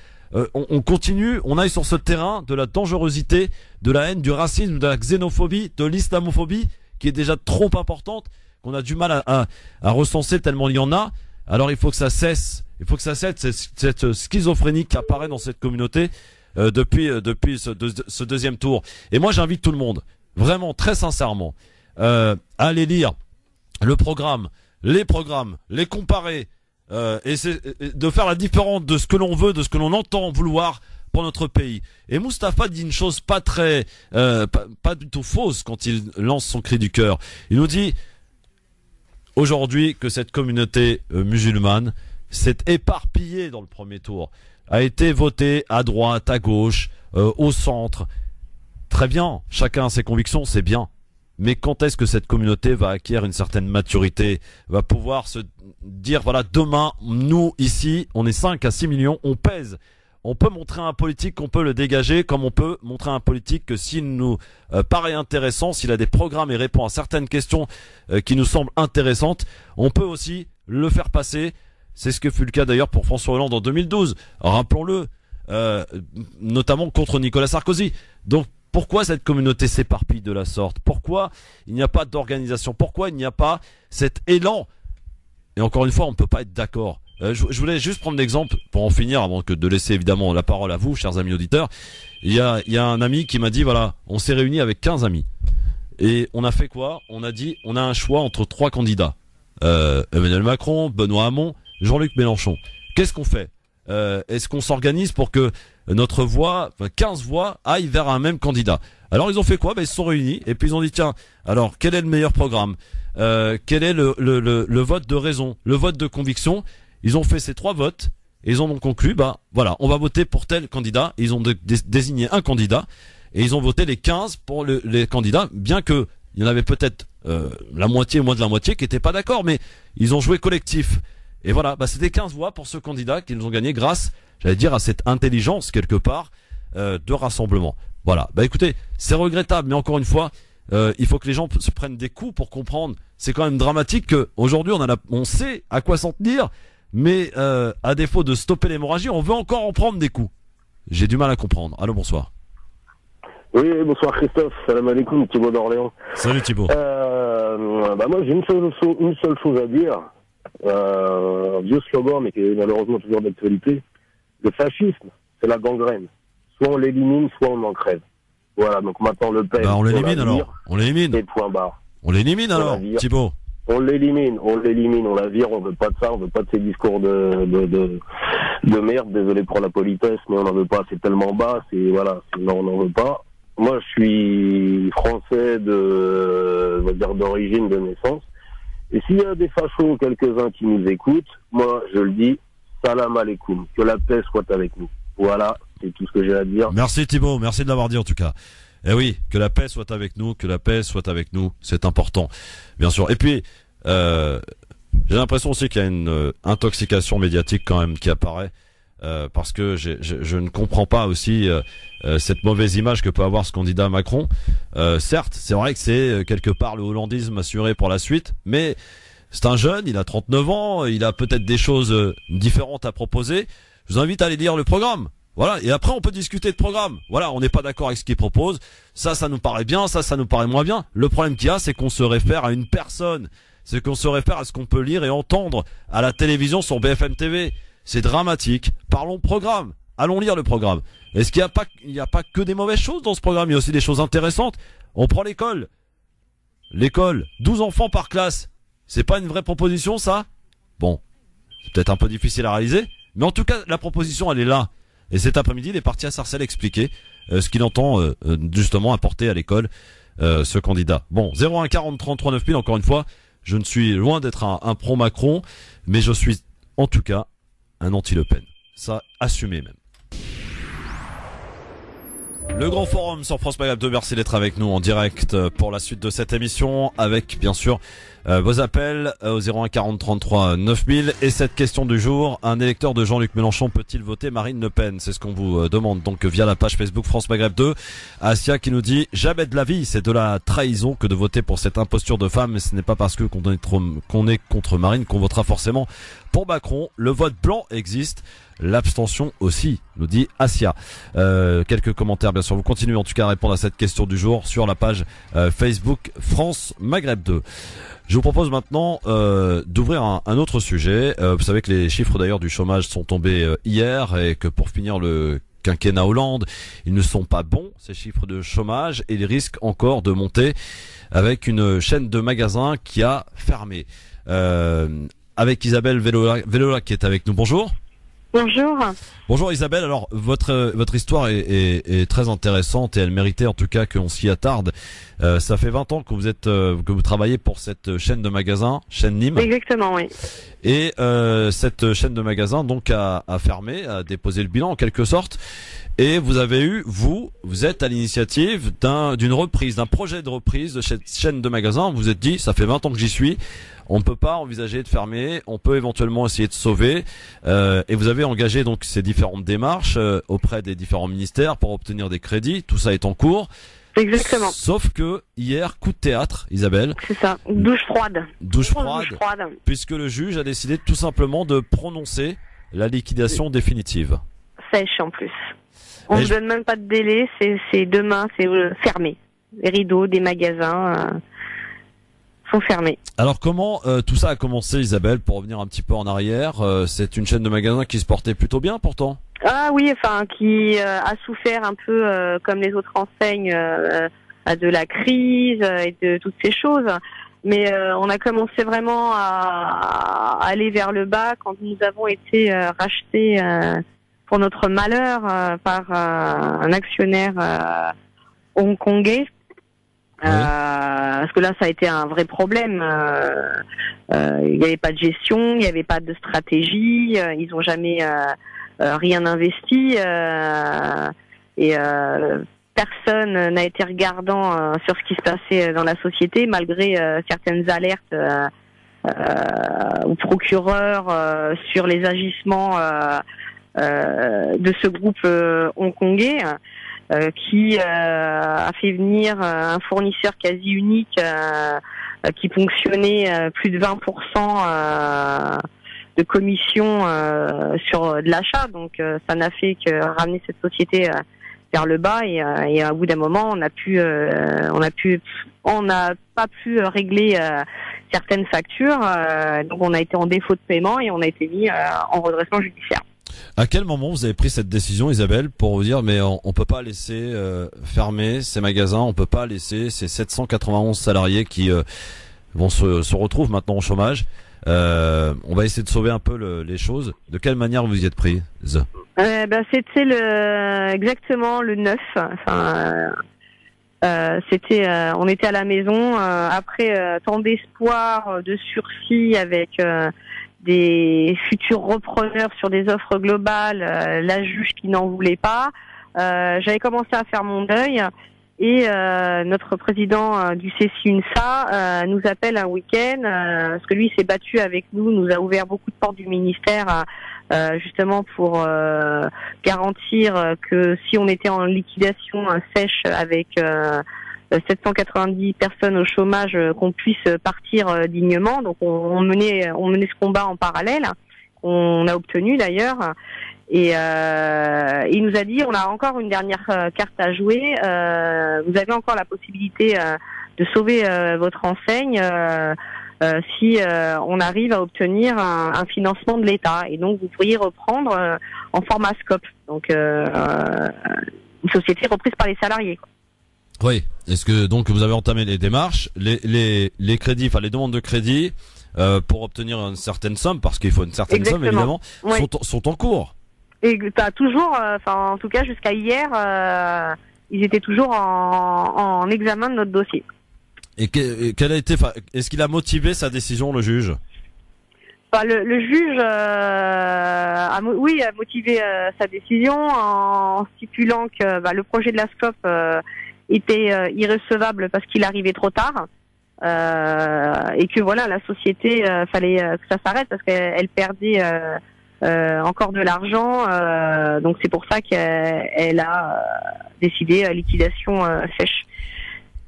on continue, on aille sur ce terrain de la dangerosité, de la haine, du racisme, de la xénophobie, de l'islamophobie, qui est déjà trop importante, qu'on a du mal à recenser tellement il y en a. Alors il faut que ça cesse. Il faut que ça cesse cette schizophrénie qui apparaît dans cette communauté depuis ce deuxième tour. Et moi j'invite tout le monde, vraiment très sincèrement, à aller lire le programme, les programmes, les comparer, et de faire la différence de ce que l'on veut, de ce que l'on entend vouloir pour notre pays. Et Moustapha dit une chose pas du tout fausse quand il lance son cri du cœur. Il nous dit aujourd'hui que cette communauté musulmane s'est éparpillée dans le premier tour, a été votée à droite, à gauche, au centre. Très bien, chacun a ses convictions, c'est bien. Mais quand est-ce que cette communauté va acquérir une certaine maturité, va pouvoir se dire, voilà, demain, nous, ici, on est 5 à 6 millions, on pèse. On peut montrer à un politique qu'on peut le dégager, comme on peut montrer à un politique que s'il nous paraît intéressant, s'il a des programmes et répond à certaines questions qui nous semblent intéressantes, on peut aussi le faire passer. C'est ce que fut le cas d'ailleurs pour François Hollande en 2012, rappelons-le, notamment contre Nicolas Sarkozy. Donc pourquoi cette communauté s'éparpille de la sorte? Pourquoi il n'y a pas d'organisation? Pourquoi il n'y a pas cet élan? Et encore une fois, on ne peut pas être d'accord. Je voulais juste prendre l'exemple pour en finir, avant que de laisser évidemment la parole à vous, chers amis auditeurs. Il y a un ami qui m'a dit, voilà, on s'est réunis avec 15 amis. Et on a fait quoi? On a dit, on a un choix entre 3 candidats. Emmanuel Macron, Benoît Hamon, Jean-Luc Mélenchon. Qu'est-ce qu'on fait? Est-ce qu'on s'organise pour que notre voix, 15 voix, aillent vers un même candidat? Alors ils ont fait quoi? Ils se sont réunis et puis ils ont dit, tiens, alors quel est le meilleur programme? Quel est le vote de raison, le vote de conviction? Ils ont fait ces 3 votes et ils en ont conclu, voilà, on va voter pour tel candidat. Et ils ont désigné un candidat et ils ont voté les 15 pour les candidats, bien que il y en avait peut-être la moitié ou moins de la moitié qui n'étaient pas d'accord, mais ils ont joué collectif. Et voilà, c'était 15 voix pour ce candidat qu'ils ont gagné grâce, j'allais dire, à cette intelligence quelque part de rassemblement. Voilà, écoutez, c'est regrettable, mais encore une fois, il faut que les gens se prennent des coups pour comprendre. C'est quand même dramatique qu'aujourd'hui on sait à quoi s'en tenir, mais à défaut de stopper l'hémorragie, on veut encore en prendre des coups. J'ai du mal à comprendre. Allô, bonsoir. Oui, bonsoir Christophe. Salam alaikum, Thibaut d'Orléans. Salut Thibaut. Moi j'ai une seule chose à dire. Un vieux slogan, mais qui est malheureusement toujours d'actualité. Le fascisme, c'est la gangrène. Soit on l'élimine, soit on en crève. Voilà, donc maintenant Le Pen. On l'élimine alors. On l'élimine. Et point barre. On l'élimine alors, Thibaut. On l'élimine, on la vire, on veut pas de ça, on veut pas de ces discours de merde, désolé pour la politesse, mais on n'en veut pas, c'est tellement bas, non, on n'en veut pas. Moi, je suis français d'origine, de naissance. Et s'il y a des fachos, quelques-uns qui nous écoutent, moi, je le dis, salam alaikum, que la paix soit avec nous. Voilà, c'est tout ce que j'ai à dire. Merci Thibaut, merci de l'avoir dit en tout cas. Eh oui, que la paix soit avec nous, c'est important, bien sûr. Et puis, j'ai l'impression aussi qu'il y a une intoxication médiatique quand même qui apparaît, parce que je ne comprends pas aussi cette mauvaise image que peut avoir ce candidat Macron. Certes, c'est vrai que c'est quelque part le hollandisme assuré pour la suite, mais c'est un jeune, il a 39 ans, il a peut-être des choses différentes à proposer. Je vous invite à aller lire le programme. Voilà, et après on peut discuter de programme. Voilà, on n'est pas d'accord avec ce qu'il propose. Ça nous paraît bien, ça nous paraît moins bien. Le problème qu'il y a, c'est qu'on se réfère à une personne. C'est qu'on se réfère à ce qu'on peut lire et entendre à la télévision sur BFM TV. C'est dramatique. Parlons programme. Allons lire le programme. Est-ce qu'il n'y a pas que des mauvaises choses dans ce programme? Il y a aussi des choses intéressantes. On prend l'école. L'école, 12 enfants par classe. C'est pas une vraie proposition, ça? Bon, c'est peut-être un peu difficile à réaliser, mais en tout cas, la proposition, elle est là. Et cet après-midi, il est parti à Sarcelles expliquer ce qu'il entend justement apporter à l'école ce candidat. Bon, 01 40 33 9000, encore une fois, je ne suis loin d'être un pro-Macron, mais je suis en tout cas un anti-Le Pen. Ça, assumé même. Le grand forum sur France Maghreb 2, merci d'être avec nous en direct pour la suite de cette émission avec bien sûr vos appels au 01 40 33 9000 et cette question du jour, un électeur de Jean-Luc Mélenchon peut-il voter Marine Le Pen? C'est ce qu'on vous demande donc via la page Facebook France Maghreb 2. Asia qui nous dit jamais de la vie, c'est de la trahison que de voter pour cette imposture de femme, mais ce n'est pas parce que qu'on est contre Marine qu'on votera forcément pour Macron. Le vote blanc existe. L'abstention aussi, nous dit Asia. Quelques commentaires bien sûr. Vous continuez en tout cas à répondre à cette question du jour sur la page Facebook France Maghreb 2. Je vous propose maintenant d'ouvrir un autre sujet. Vous savez que les chiffres d'ailleurs du chômage sont tombés hier et que pour finir le quinquennat Hollande, ils ne sont pas bons ces chiffres de chômage et ils risquent encore de monter avec une chaîne de magasins qui a fermé. Avec Isabelle Vélola qui est avec nous. Bonjour. Bonjour. Bonjour Isabelle. Alors votre histoire est très intéressante et elle méritait en tout cas qu'on s'y attarde. Ça fait 20 ans que vous travaillez pour cette chaîne de magasins, chaîne Nîmes. Exactement, oui. Et cette chaîne de magasins donc a fermé, a déposé le bilan en quelque sorte. Et vous êtes à l'initiative d'une reprise, d'un projet de reprise de cette chaîne de magasins. Vous vous êtes dit, ça fait 20 ans que j'y suis. On ne peut pas envisager de fermer, on peut éventuellement essayer de sauver. Et vous avez engagé donc ces différentes démarches auprès des différents ministères pour obtenir des crédits. Tout ça est en cours. Exactement. Sauf que hier, coup de théâtre, Isabelle. C'est ça, douche froide. Douche froide. Puisque le juge a décidé tout simplement de prononcer la liquidation définitive. Sèche en plus. On ne donne même pas de délai, c'est demain, c'est fermé. Les rideaux des magasins sont fermés. Alors comment tout ça a commencé, Isabelle, pour revenir un petit peu en arrière? C'est une chaîne de magasins qui se portait plutôt bien pourtant. Ah oui, enfin qui a souffert un peu comme les autres enseignes de la crise et de toutes ces choses. Mais on a commencé vraiment à aller vers le bas quand nous avons été rachetés pour notre malheur par un actionnaire hongkongais. Parce que là, ça a été un vrai problème. Il n'y avait pas de gestion, il n'y avait pas de stratégie. Ils n'ont jamais rien investi. Et personne n'a été regardant sur ce qui se passait dans la société, malgré certaines alertes aux procureurs sur les agissements de ce groupe hongkongais. Qui a fait venir un fournisseur quasi unique qui ponctionnait plus de 20% de commission sur de l'achat. Donc ça n'a fait que ramener cette société vers le bas et à bout d'un moment on n'a pas pu régler certaines factures. Donc on a été en défaut de paiement et on a été mis en redressement judiciaire. À quel moment vous avez pris cette décision, Isabelle, pour vous dire mais on peut pas laisser fermer ces magasins, on peut pas laisser ces 791 salariés qui vont se retrouvent maintenant au chômage. On va essayer de sauver un peu les choses. De quelle manière vous y êtes prise? C'était exactement le 9. Enfin, on était à la maison après tant d'espoir, de sursis avec des futurs repreneurs sur des offres globales, la juge qui n'en voulait pas. J'avais commencé à faire mon deuil et notre président du CCUNSA nous appelle un week-end parce que lui s'est battu avec nous a ouvert beaucoup de portes du ministère justement pour garantir que si on était en liquidation sèche avec 790 personnes au chômage, qu'on puisse partir dignement. Donc on menait ce combat en parallèle, on a obtenu d'ailleurs. Et il nous a dit, on a encore une dernière carte à jouer. Vous avez encore la possibilité de sauver votre enseigne si on arrive à obtenir un financement de l'État. Et donc, vous pourriez reprendre en format scope. Donc, une société reprise par les salariés, quoi. Oui. Est-ce que donc vous avez entamé les démarches, les crédits, enfin les demandes de crédit pour obtenir une certaine somme, parce qu'il faut une certaine somme évidemment, oui, sont en cours. Et t'as toujours, en tout cas jusqu'à hier, ils étaient toujours en examen de notre dossier. Et quel a été, est-ce qu'il a motivé sa décision, le juge? Le juge a motivé sa décision en stipulant que le projet de la SCOP était irrecevable parce qu'il arrivait trop tard, et que voilà, la société fallait que ça s'arrête parce qu'elle perdait encore de l'argent, donc c'est pour ça qu'elle a décidé liquidation sèche.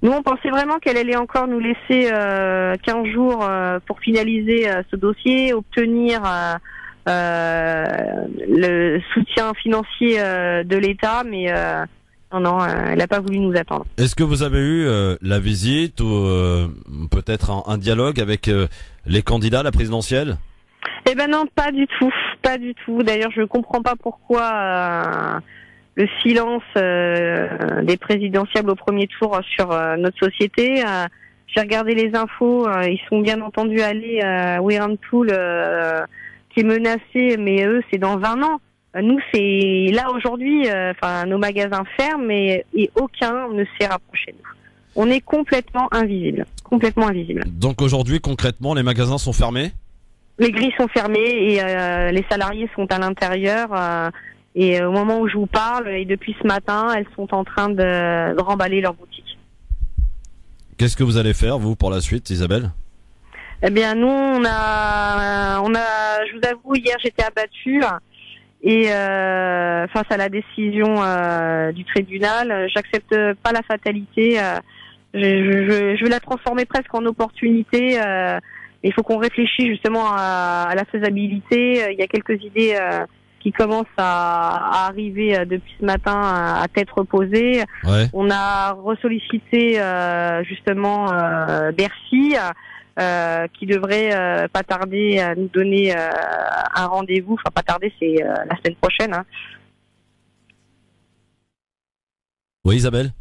Nous, on pensait vraiment qu'elle allait encore nous laisser 15 jours pour finaliser ce dossier, obtenir le soutien financier de l'État, mais non, elle n'a pas voulu nous attendre. Est-ce que vous avez eu la visite ou peut-être un dialogue avec les candidats à la présidentielle? Eh ben non, pas du tout. D'ailleurs, je comprends pas pourquoi le silence des présidentielles au premier tour sur notre société. J'ai regardé les infos, ils sont bien entendu allés à Whirlpool qui est menacé, mais eux, c'est dans 20 ans. Nous, c'est là aujourd'hui, nos magasins ferment et aucun ne s'est rapproché de nous. On est complètement invisible. Donc aujourd'hui, concrètement, les magasins sont fermés? Les grilles sont fermées et les salariés sont à l'intérieur. Et au moment où je vous parle, et depuis ce matin, elles sont en train de remballer leur boutique. Qu'est-ce que vous allez faire, vous, pour la suite, Isabelle? Eh bien, nous, on a, je vous avoue, hier, j'étais abattue. Et face à la décision du tribunal, j'accepte pas la fatalité. Je vais la transformer presque en opportunité. Il faut qu'on réfléchisse justement à la faisabilité. Il y a quelques idées qui commencent à arriver depuis ce matin à tête reposée. Ouais. On a ressollicité justement Bercy, qui devrait pas tarder à nous donner un rendez-vous. Enfin, pas tarder, c'est la semaine prochaine. Hein. Oui, Isabelle.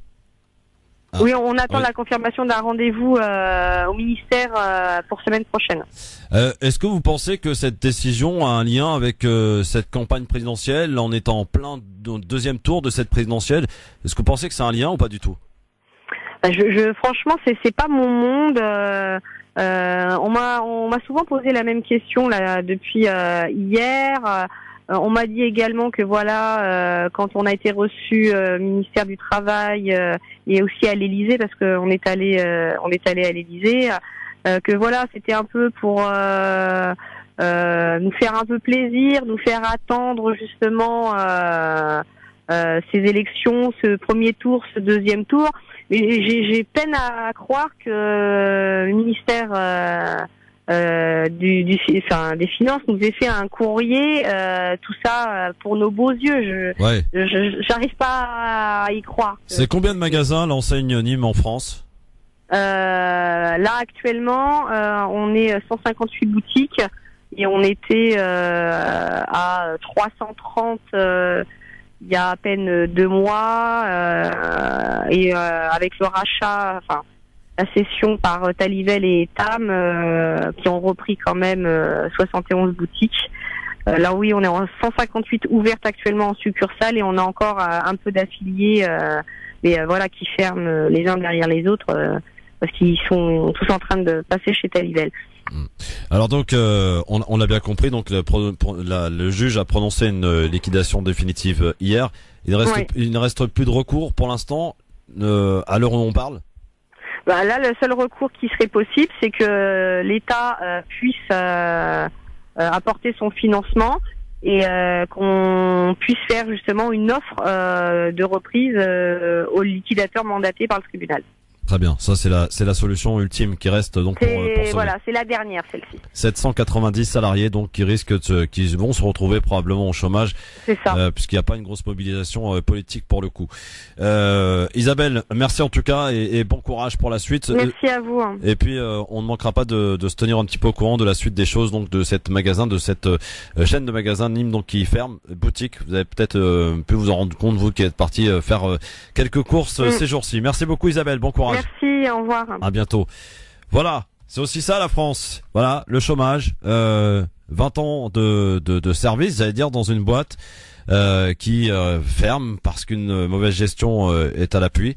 Oui, on attend la confirmation d'un rendez-vous au ministère pour semaine prochaine. Est-ce que vous pensez que cette décision a un lien avec cette campagne présidentielle, en étant en plein deuxième tour de cette présidentielle? Est-ce que vous pensez que c'est un lien ou pas du tout? Franchement, c'est pas mon monde. On m'a souvent posé la même question là depuis hier. On m'a dit également que voilà, quand on a été reçu ministère du Travail et aussi à l'Élysée, parce qu'on est allé à l'Élysée, que voilà, c'était un peu pour nous faire un peu plaisir, nous faire attendre justement ces élections, ce premier tour, ce deuxième tour. Mais j'ai peine à croire que le ministère des Finances nous ait fait un courrier, tout ça pour nos beaux yeux. J'arrive pas à y croire. C'est combien de magasins l'enseigne Nîmes en France? Là actuellement, on est 158 boutiques et on était à 330 il y a à peine 2 mois, et avec le rachat, enfin la cession par Talivel et Tam, qui ont repris quand même 71 boutiques. Là oui, on est en 158 ouvertes actuellement en succursale et on a encore un peu d'affiliés, mais voilà, qui ferment les uns derrière les autres parce qu'ils sont tous en train de passer chez Talivel. Alors donc, on l'a bien compris. Donc le juge a prononcé une liquidation définitive hier. Il ne reste plus de recours pour l'instant à l'heure où on parle. Là, le seul recours qui serait possible, c'est que l'État puisse apporter son financement et qu'on puisse faire justement une offre de reprise aux liquidateurs mandatés par le tribunal. Très bien, ça c'est la solution ultime qui reste donc pour sauver. Voilà, c'est la dernière celle-ci. 790 salariés donc qui vont se retrouver probablement au chômage. C'est ça. Puisqu'il n'y a pas une grosse mobilisation politique pour le coup. Isabelle, merci en tout cas et bon courage pour la suite. Merci à vous. Et puis on ne manquera pas de se tenir un petit peu au courant de la suite des choses donc de cette chaîne de magasins Nîmes donc qui ferme boutique. Vous avez peut-être pu vous en rendre compte vous qui êtes parti faire quelques courses ces jours-ci. Merci beaucoup Isabelle, bon courage. Merci, au revoir. À bientôt. Voilà, c'est aussi ça la France. Voilà, le chômage, 20 ans de service, j'allais dire, dans une boîte qui ferme parce qu'une mauvaise gestion est à l'appui.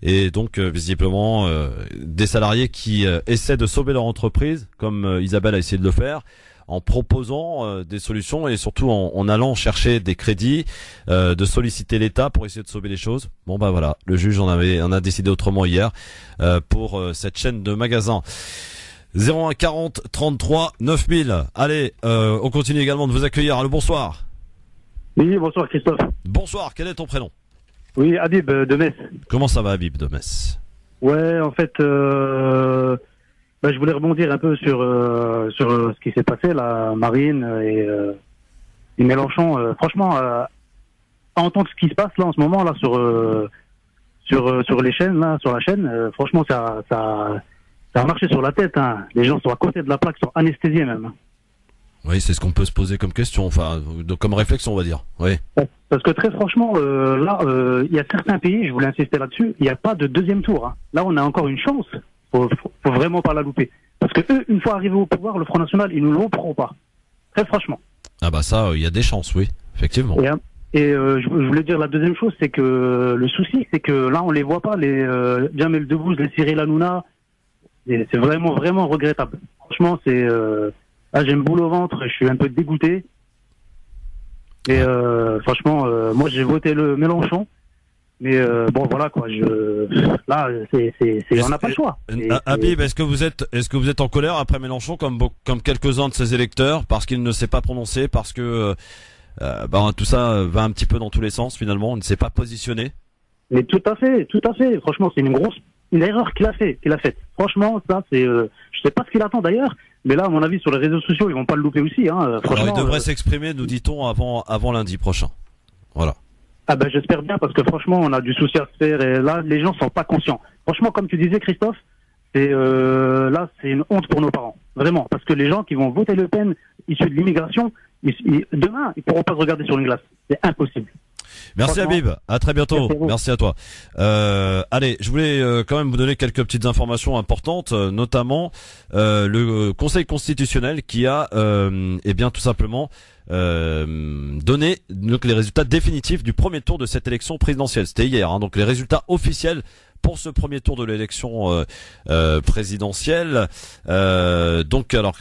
Et donc visiblement des salariés qui essaient de sauver leur entreprise, comme Isabelle a essayé de le faire, en proposant des solutions et surtout en allant chercher des crédits, de solliciter l'État pour essayer de sauver les choses. Bon bah voilà, le juge en a décidé autrement hier pour cette chaîne de magasins. 01 40 33 9000. Allez, on continue également de vous accueillir. Allô, bonsoir. Oui, bonsoir Christophe. Bonsoir, quel est ton prénom? Oui, Habib de Metz. Comment ça va Habib de Metz? Ouais, en fait, je voulais rebondir un peu sur ce qui s'est passé, la Marine et Mélenchon. Franchement, à entendre ce qui se passe là en ce moment là sur les chaînes là, sur la chaîne, franchement ça a marché sur la tête. Hein. Les gens sont à côté de la plaque, sont anesthésiés même. Oui, c'est ce qu'on peut se poser comme question, enfin, comme réflexion, on va dire. Oui. Parce que très franchement, là, il y a certains pays, je voulais insister là-dessus, il n'y a pas de deuxième tour. Hein. Là, on a encore une chance. Faut vraiment pas la louper. Parce que eux, une fois arrivés au pouvoir, le Front National, ils nous louperont pas. Très franchement. Ah bah ça, il y a des chances, oui, effectivement. Et je voulais dire la deuxième chose, c'est que le souci, c'est que là, on les voit pas, les Jamel Debbouze, les Cyril Hanouna. C'est vraiment, vraiment regrettable. Franchement, c'est... Là, j'ai une boule au ventre, je suis un peu dégoûté. Et franchement, moi j'ai voté le Mélenchon. Mais bon voilà quoi, là on n'a pas le choix. Habib, est-ce que vous êtes en colère après Mélenchon comme quelques-uns de ses électeurs parce qu'il ne s'est pas prononcé, parce que tout ça va un petit peu dans tous les sens finalement, on ne s'est pas positionné? Mais tout à fait. Franchement, c'est une erreur qu'il a faite. Franchement, ça c'est, je sais pas ce qu'il attend d'ailleurs. Mais là, à mon avis, sur les réseaux sociaux, ils vont pas le louper aussi. Hein. Franchement, alors, il devrait s'exprimer, nous dit-on, avant lundi prochain. Voilà. Ah ben j'espère bien, parce que franchement, on a du souci à se faire et là, les gens sont pas conscients. Franchement, comme tu disais, Christophe, c'est une honte pour nos parents, vraiment, parce que les gens qui vont voter Le Pen, issus de l'immigration, demain, ils pourront pas se regarder sur une glace. C'est impossible. Merci Habib, à très bientôt. Merci à toi. Allez, je voulais quand même vous donner quelques petites informations importantes, notamment le Conseil constitutionnel qui a tout simplement donné donc les résultats définitifs du premier tour de cette élection présidentielle. C'était hier, hein, donc les résultats officiels pour ce premier tour de l'élection présidentielle. Donc alors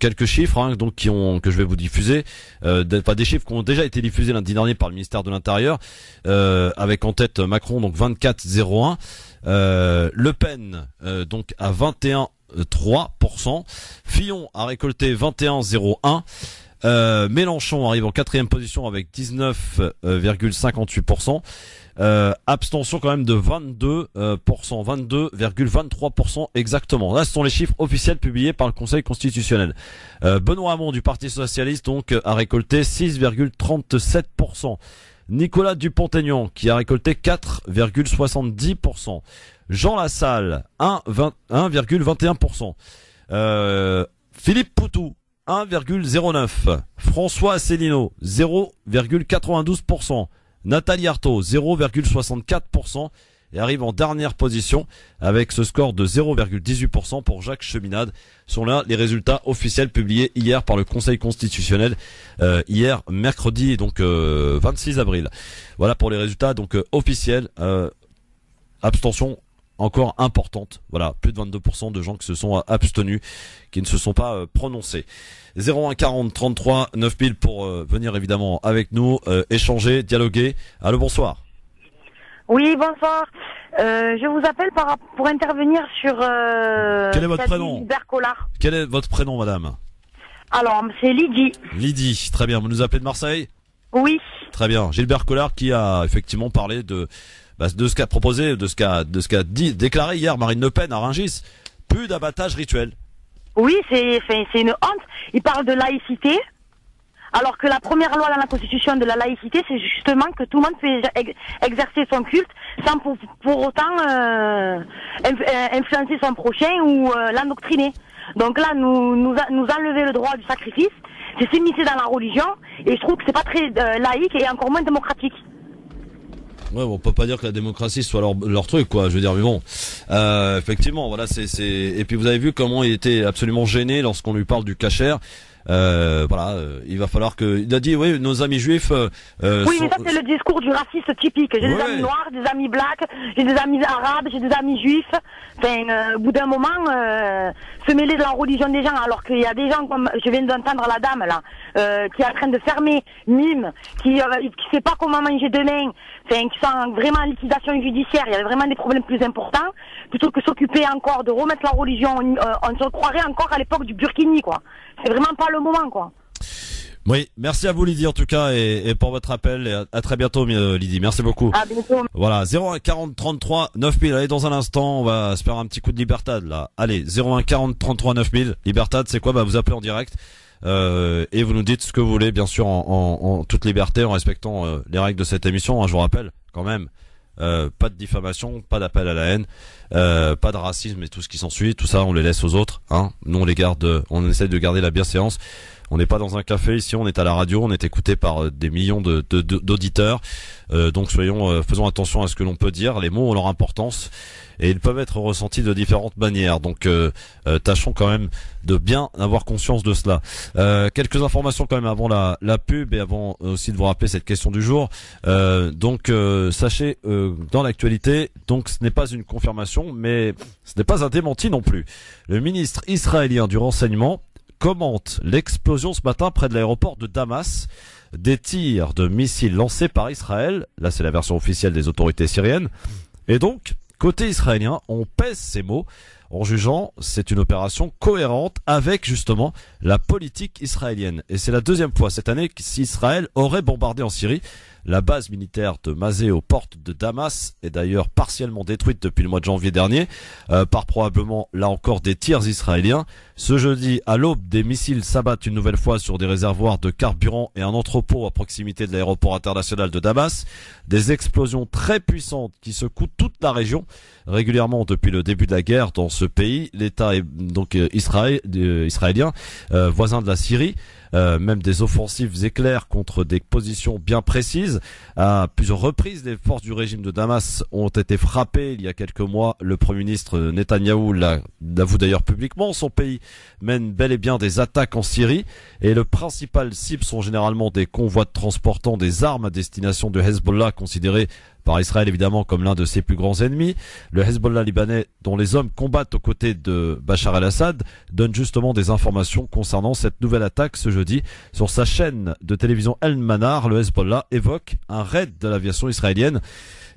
quelques chiffres hein, donc que je vais vous diffuser, des chiffres qui ont déjà été diffusés lundi dernier par le ministère de l'Intérieur, avec en tête Macron donc 24,01, Le Pen donc à 21,3%, Fillon a récolté 21,01%. Mélenchon arrive en 4e position avec 19,58%. Abstention quand même de 22%, exactement. Là, ce sont les chiffres officiels publiés par le Conseil constitutionnel. Benoît Hamon du Parti socialiste donc a récolté 6,37%. Nicolas Dupont-Aignan qui a récolté 4,70%. Jean Lassalle 1,21%. Philippe Poutou 1,09%. François Asselineau 0,92%. Nathalie Arthaud 0,64% et arrive en dernière position avec ce score de 0,18% pour Jacques Cheminade. Sont là les résultats officiels publiés hier par le Conseil constitutionnel, hier mercredi donc 26 avril. Voilà pour les résultats donc officiels. Abstention encore importante, voilà, plus de 22% de gens qui se sont abstenus, qui ne se sont pas prononcés. 01 40 33 9000 pour venir évidemment avec nous, échanger, dialoguer. Allô, bonsoir. Oui, bonsoir. Je vous appelle pour intervenir sur... Quel est votre prénom? Gilbert Collard. Quel est votre prénom, madame? Alors, c'est Lydie. Lydie, très bien. Vous nous appelez de Marseille? Oui. Très bien. Gilbert Collard qui a effectivement parlé de ce qu'a proposé, de ce qu'a déclaré hier Marine Le Pen à Rungis. Plus d'abattage rituel. Oui, c'est une honte. Il parle de laïcité, alors que la première loi dans la Constitution de la laïcité, c'est justement que tout le monde peut exercer son culte sans pour autant influencer son prochain ou l'endoctriner. Donc là, nous enlever le droit du sacrifice, c'est s'immiscer dans la religion, et je trouve que c'est pas très laïque et encore moins démocratique. Ouais, bon, on peut pas dire que la démocratie soit leur truc, quoi. Je veux dire, mais bon, effectivement, voilà, et puis vous avez vu comment il était absolument gêné lorsqu'on lui parle du kasher. Voilà, il va falloir il a dit, oui, nos amis juifs. Oui, mais ça c'est le discours du raciste typique. J'ai des amis noirs, des amis blacks, j'ai des amis arabes, j'ai des amis juifs. Enfin, au bout d'un moment, se mêler de la religion des gens, alors qu'il y a des gens comme je viens d'entendre la dame là, qui est en train de fermer Mime, qui sait pas comment manger demain, enfin, qui sont vraiment en liquidation judiciaire. Il y a vraiment des problèmes plus importants, plutôt que s'occuper encore de remettre la religion. On se croirait encore à l'époque du Burkini, quoi. C'est vraiment pas le moment, quoi. Oui, merci à vous Lydie en tout cas et pour votre appel et à très bientôt Lydie, merci beaucoup. À bientôt. Voilà, 01 40 33 9000. Allez, dans un instant, on va se faire un petit coup de Libertad là. Allez, 01 40 33 9000. Libertad, c'est quoi? Bah vous appelez en direct et vous nous dites ce que vous voulez, bien sûr en toute liberté, en respectant les règles de cette émission, hein, je vous rappelle quand même. Pas de diffamation, pas d'appel à la haine, pas de racisme et tout ce qui s'ensuit, tout ça on les laisse aux autres, hein. Nous on les garde, on essaie de garder la bienséance. On n'est pas dans un café ici, on est à la radio, on est écouté par des millions d'auditeurs. Donc faisons attention à ce que l'on peut dire. Les mots ont leur importance et ils peuvent être ressentis de différentes manières. Donc tâchons quand même de bien avoir conscience de cela. Quelques informations quand même avant la pub et avant aussi de vous rappeler cette question du jour. Donc sachez dans l'actualité, donc ce n'est pas une confirmation, mais ce n'est pas un démenti non plus. Le ministre israélien du renseignement commente l'explosion ce matin près de l'aéroport de Damas, des tirs de missiles lancés par Israël. Là, c'est la version officielle des autorités syriennes. Et donc, côté israélien, on pèse ces mots en jugeant c'est une opération cohérente avec justement la politique israélienne. Et c'est la deuxième fois cette année qu'Israël aurait bombardé en Syrie. La base militaire de Mazé aux portes de Damas est d'ailleurs partiellement détruite depuis le mois de janvier dernier par probablement là encore des tirs israéliens. Ce jeudi, à l'aube, des missiles s'abattent une nouvelle fois sur des réservoirs de carburant et un entrepôt à proximité de l'aéroport international de Damas. Des explosions très puissantes qui secouent toute la région régulièrement depuis le début de la guerre dans ce pays. L'État est donc israélien, voisin de la Syrie. Même des offensives éclairs contre des positions bien précises. À plusieurs reprises, les forces du régime de Damas ont été frappées il y a quelques mois. Le Premier ministre Netanyahou l'avoue d'ailleurs publiquement. Son pays mène bel et bien des attaques en Syrie et le principal cible sont généralement des convois transportant des armes à destination de Hezbollah, considéré par Israël évidemment comme l'un de ses plus grands ennemis. Le Hezbollah libanais, dont les hommes combattent aux côtés de Bachar el-Assad, donne justement des informations concernant cette nouvelle attaque ce jeudi. Sur sa chaîne de télévision El-Manar, le Hezbollah évoque un raid de l'aviation israélienne.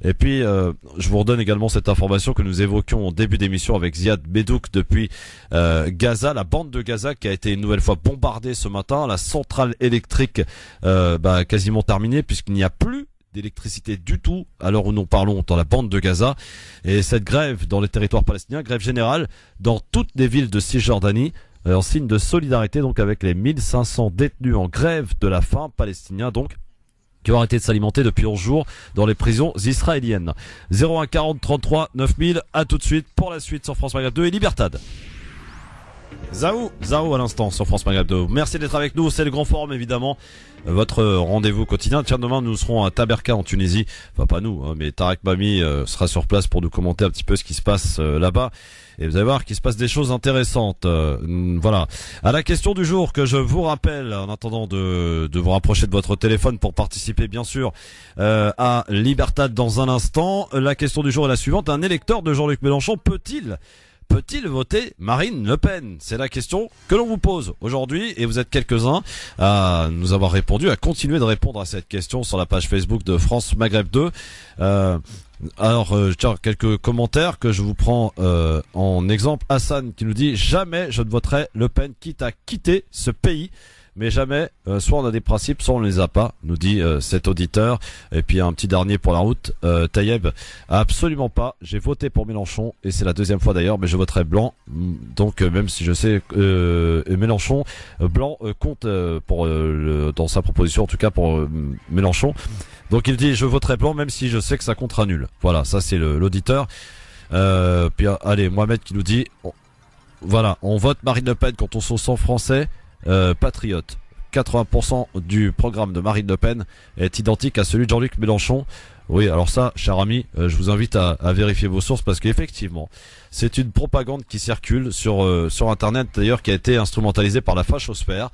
Et puis, je vous redonne également cette information que nous évoquions au début d'émission avec Ziad Bedouk depuis Gaza, la bande de Gaza qui a été une nouvelle fois bombardée ce matin. La centrale électrique quasiment terminée puisqu'il n'y a plus d'électricité du tout à l'heure où nous parlons dans la bande de Gaza. Et cette grève dans les territoires palestiniens, grève générale dans toutes les villes de Cisjordanie, en signe de solidarité donc avec les 1500 détenus en grève de la faim palestiniens donc, qui ont arrêté de s'alimenter depuis 11 jours dans les prisons israéliennes. 01 40 33 9000, à tout de suite pour la suite sur France Maghreb 2 et Libertad. Zao à l'instant sur France Maghreb 2. Merci d'être avec nous, c'est le Grand Forum évidemment, votre rendez-vous quotidien. Tiens, demain nous serons à Taberka en Tunisie, enfin pas nous, hein, mais Tarek Mami sera sur place pour nous commenter un petit peu ce qui se passe là-bas. Et vous allez voir qu'il se passe des choses intéressantes. Voilà. À la question du jour que je vous rappelle, en attendant de vous rapprocher de votre téléphone pour participer bien sûr à Libertad dans un instant. La question du jour est la suivante. Un électeur de Jean-Luc Mélenchon peut-il voter Marine Le Pen? C'est la question que l'on vous pose aujourd'hui et vous êtes quelques-uns à nous avoir répondu, à continuer de répondre à cette question sur la page Facebook de France Maghreb 2. Alors, tiens, quelques commentaires que je vous prends en exemple. Hassan qui nous dit « Jamais je ne voterai Le Pen quitte à quitter ce pays ». mais jamais, soit on a des principes, soit on ne les a pas, nous dit cet auditeur. Et puis un petit dernier pour la route, Taïeb, absolument pas, j'ai voté pour Mélenchon, et c'est la deuxième fois d'ailleurs, mais je voterai blanc, donc même si je sais Mélenchon, blanc compte pour dans sa proposition, en tout cas pour Mélenchon. Donc il dit je voterai blanc même si je sais que ça comptera nul. Voilà, ça c'est l'auditeur. Puis allez, Mohamed qui nous dit voilà, on vote Marine Le Pen quand on se sent français, patriote. 80% du programme de Marine Le Pen est identique à celui de Jean-Luc Mélenchon. Oui, alors ça, cher ami, je vous invite à vérifier vos sources parce qu'effectivement, c'est une propagande qui circule sur Internet, d'ailleurs, qui a été instrumentalisée par la fachosphère,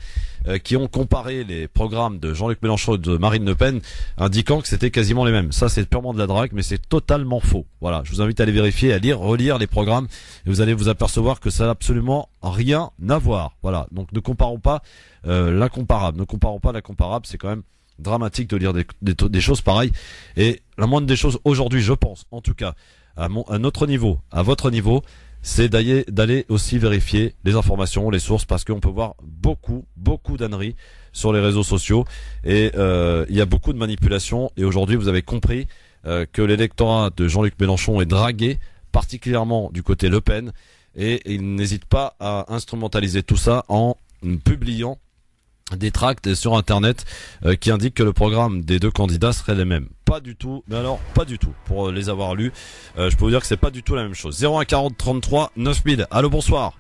qui ont comparé les programmes de Jean-Luc Mélenchon et de Marine Le Pen, indiquant que c'était quasiment les mêmes. Ça, c'est purement de la drague, mais c'est totalement faux. Voilà, je vous invite à aller vérifier, à relire les programmes, et vous allez vous apercevoir que ça n'a absolument rien à voir. Voilà, donc ne comparons pas l'incomparable. Ne comparons pas l'incomparable, c'est quand même dramatique de lire des choses pareilles. Et la moindre des choses aujourd'hui, je pense, en tout cas, à notre niveau, à votre niveau, c'est d'aller aussi vérifier les informations, les sources, parce qu'on peut voir beaucoup d'âneries sur les réseaux sociaux, et il y a beaucoup de manipulations. Et aujourd'hui, vous avez compris que l'électorat de Jean-Luc Mélenchon est dragué, particulièrement du côté Le Pen, et il n'hésite pas à instrumentaliser tout ça en publiant des tracts sur Internet qui indiquent que le programme des deux candidats serait les mêmes. Pas du tout, mais alors pas du tout. Pour les avoir lus, je peux vous dire que c'est pas du tout la même chose. 01 40 33 9000. Allô, bonsoir.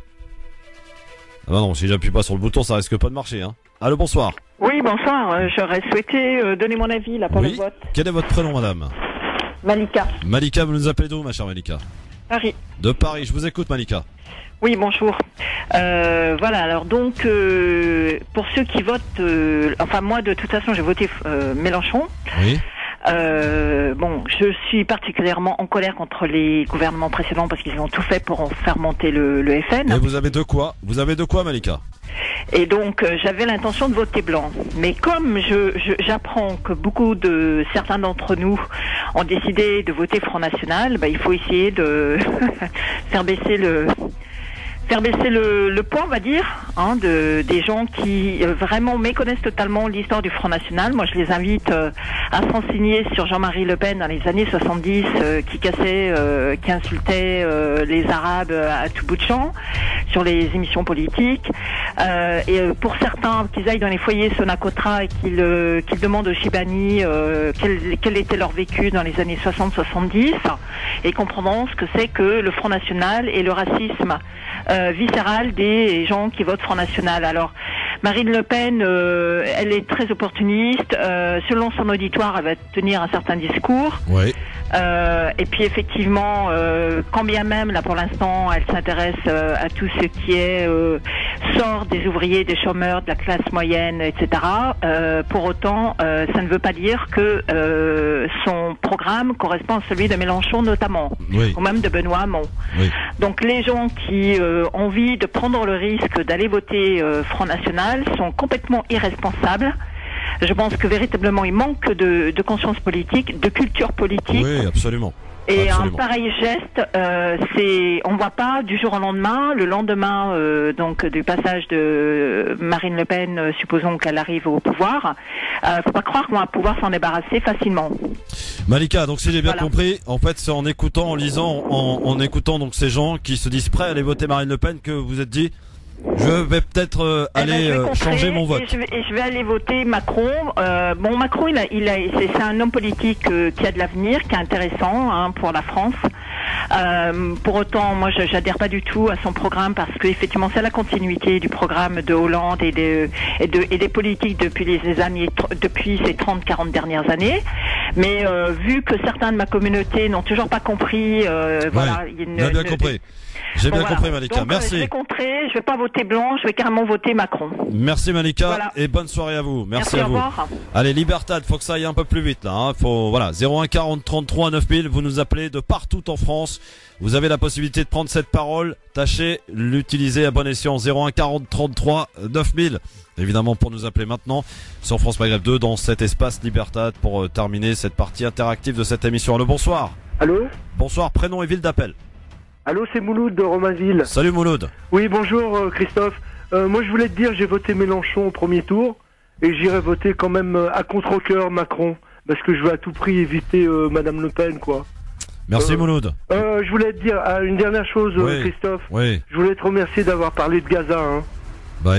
Ah bah non, si j'appuie pas sur le bouton, ça risque pas de marcher, hein. Allô, bonsoir. Oui, bonsoir. J'aurais souhaité donner mon avis là pour le vote. Quel est votre prénom, madame? Malika. Malika, vous nous appelez d'où, ma chère Malika? Paris. De Paris, je vous écoute, Malika. Oui, bonjour. Voilà, alors donc, pour ceux qui votent, enfin moi de toute façon j'ai voté Mélenchon. Oui. Bon, je suis particulièrement en colère contre les gouvernements précédents parce qu'ils ont tout fait pour en faire monter le FN. Et vous avez de quoi? Vous avez de quoi, Malika? Et donc j'avais l'intention de voter blanc, mais comme j'apprends que certains d'entre nous ont décidé de voter Front National, bah, il faut essayer de faire baisser le poids, on va dire, hein, des gens qui vraiment méconnaissent totalement l'histoire du Front National. Moi, je les invite à se renseigner sur Jean-Marie Le Pen dans les années 70, qui insultait les Arabes à tout bout de champ sur les émissions politiques. Et pour certains, qu'ils aillent dans les foyers Sonacotra et qu'ils demandent aux Chibani quel était leur vécu dans les années 60-70 et comprendront ce que c'est que le Front National et le racisme viscérale des gens qui votent Front National. Alors, Marine Le Pen, elle est très opportuniste. Selon son auditoire, elle va tenir un certain discours. Oui. Et puis effectivement, quand bien même, là pour l'instant, elle s'intéresse à tout ce qui est sort des ouvriers, des chômeurs, de la classe moyenne, etc. Pour autant, ça ne veut pas dire que son programme correspond à celui de Mélenchon notamment, oui, ou même de Benoît Hamon. Oui. Donc les gens qui ont envie de prendre le risque d'aller voter Front National sont complètement irresponsables. Je pense que véritablement il manque de conscience politique, de culture politique. Oui, absolument. Et absolument. un pareil geste, on ne voit pas du jour au lendemain, le lendemain donc du passage de Marine Le Pen, supposons qu'elle arrive au pouvoir. Faut pas croire qu'on va pouvoir s'en débarrasser facilement. Malika, donc si j'ai bien compris, en fait c'est en écoutant, en lisant, en écoutant donc ces gens qui se disent prêts à aller voter Marine Le Pen que vous êtes dit je vais peut-être aller changer mon vote. Et je vais aller voter Macron. Bon, Macron, c'est un homme politique qui a de l'avenir, qui est intéressant hein, pour la France. Pour autant, moi, j'adhère pas du tout à son programme parce que effectivement, c'est la continuité du programme de Hollande et des politiques depuis ces 30-40 dernières années. Mais vu que certains de ma communauté n'ont toujours pas compris, voilà, on a bien compris. J'ai bien compris, Malika. Donc, merci. Je vais contrer, je vais pas voter blanc, je vais carrément voter Macron. Merci, Malika, voilà. Et bonne soirée à vous. Merci à vous. Au revoir. Allez, Libertad, faut que ça aille un peu plus vite là. Hein. Faut 01 40 33 9000. Vous nous appelez de partout en France. Vous avez la possibilité de prendre cette parole. Tâchez l'utiliser à bon escient. 01 40 33 9000. Évidemment, pour nous appeler maintenant sur France Maghreb 2 dans cet espace Libertad pour terminer cette partie interactive de cette émission. Allô, bonsoir. Allô. Bonsoir, prénom et ville d'appel. Allô, c'est Mouloud de Romainville. Salut Mouloud. Oui, bonjour Christophe. Moi, je voulais te dire, j'ai voté Mélenchon au premier tour et j'irai voter quand même à contre-cœur Macron parce que je veux à tout prix éviter Madame Le Pen, quoi. Merci Mouloud. Je voulais te dire une dernière chose, Christophe. Oui. Je voulais te remercier d'avoir parlé de Gaza. Hein. Bah,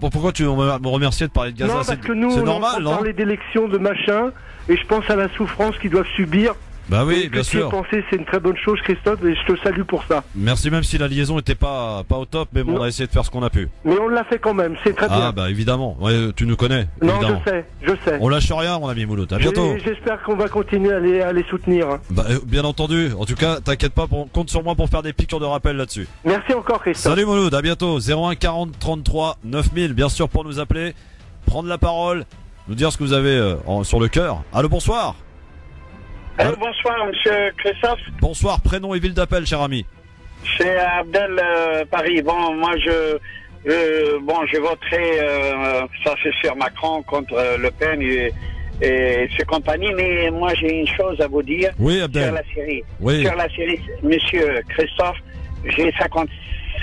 pourquoi tu me remercier de parler de Gaza? Non, parce que nous, c'est on normal, non? parler d'élections, de machin, et je pense à la souffrance qu'ils doivent subir. Bah oui, et bien sûr. Penser, c'est une très bonne chose, Christophe, et je te salue pour ça. Merci, même si la liaison était pas au top, mais bon, on a essayé de faire ce qu'on a pu. Mais on l'a fait quand même, c'est très bien. Ah bah évidemment, ouais, tu nous connais. Non, évidemment. je sais. On lâche rien, mon ami Mouloud. À bientôt. J'espère qu'on va continuer à les soutenir. Bah, bien entendu. En tout cas, t'inquiète pas, compte sur moi pour faire des piqûres de rappel là-dessus. Merci encore, Christophe. Salut Mouloud, à bientôt. 01 40 33 9000, bien sûr, pour nous appeler, prendre la parole, nous dire ce que vous avez sur le cœur. Allô, bonsoir. Allô, bonsoir, monsieur Christophe. Bonsoir, prénom et ville d'appel, cher ami. C'est Abdel Paris. Bon, moi, je voterai, ça c'est sûr, Macron contre Le Pen et ses compagnies, mais moi j'ai une chose à vous dire. Oui, Abdel. Sur la série. Oui. Sur la série, monsieur Christophe, j'ai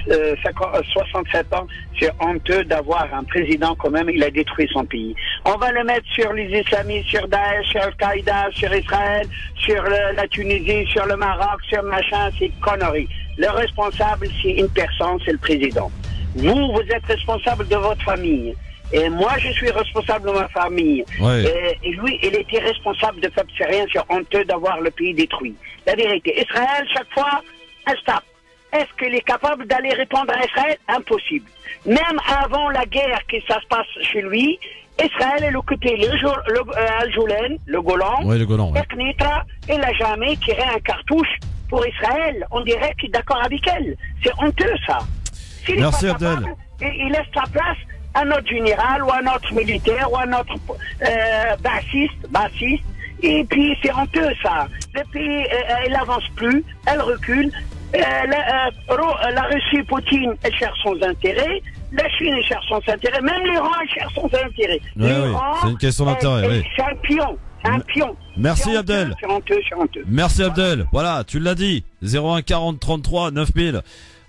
67 ans, c'est honteux d'avoir un président quand même, il a détruit son pays. On va le mettre sur les islamistes, sur Daesh, sur Al-Qaïda, sur Israël, sur la Tunisie, sur le Maroc, sur machin, c'est connerie. Le responsable, c'est une personne, c'est le président. Vous êtes responsable de votre famille. Et moi, je suis responsable de ma famille. Ouais. Et lui, il était responsable de peuple syrien, c'est honteux d'avoir le pays détruit. La vérité, Israël, chaque fois, un stop. Est-ce qu'il est capable d'aller répondre à Israël? Impossible. Même avant la guerre que ça se passe chez lui, Israël est occupé Al-Joulen, le Golan, le Golan, ouais. Knitra, il n'a jamais tiré un cartouche pour Israël. On dirait qu'il est d'accord avec elle. C'est honteux, ça. Merci, Abdel. Il laisse sa place à notre général ou à notre militaire ou à notre bassiste. Et puis, c'est honteux, ça. Le pays, elle n'avance plus, elle recule. La Russie, Poutine, elle cherche son intérêt. La Chine, elle cherche son intérêt. Même l'Iran, elle cherche son intérêt. Oui, c'est une question d'intérêt. Oui. C'est un pion. Merci, Abdel. C'est honteux. Merci, Abdel. Voilà, tu l'as dit. 01 40 33 9000.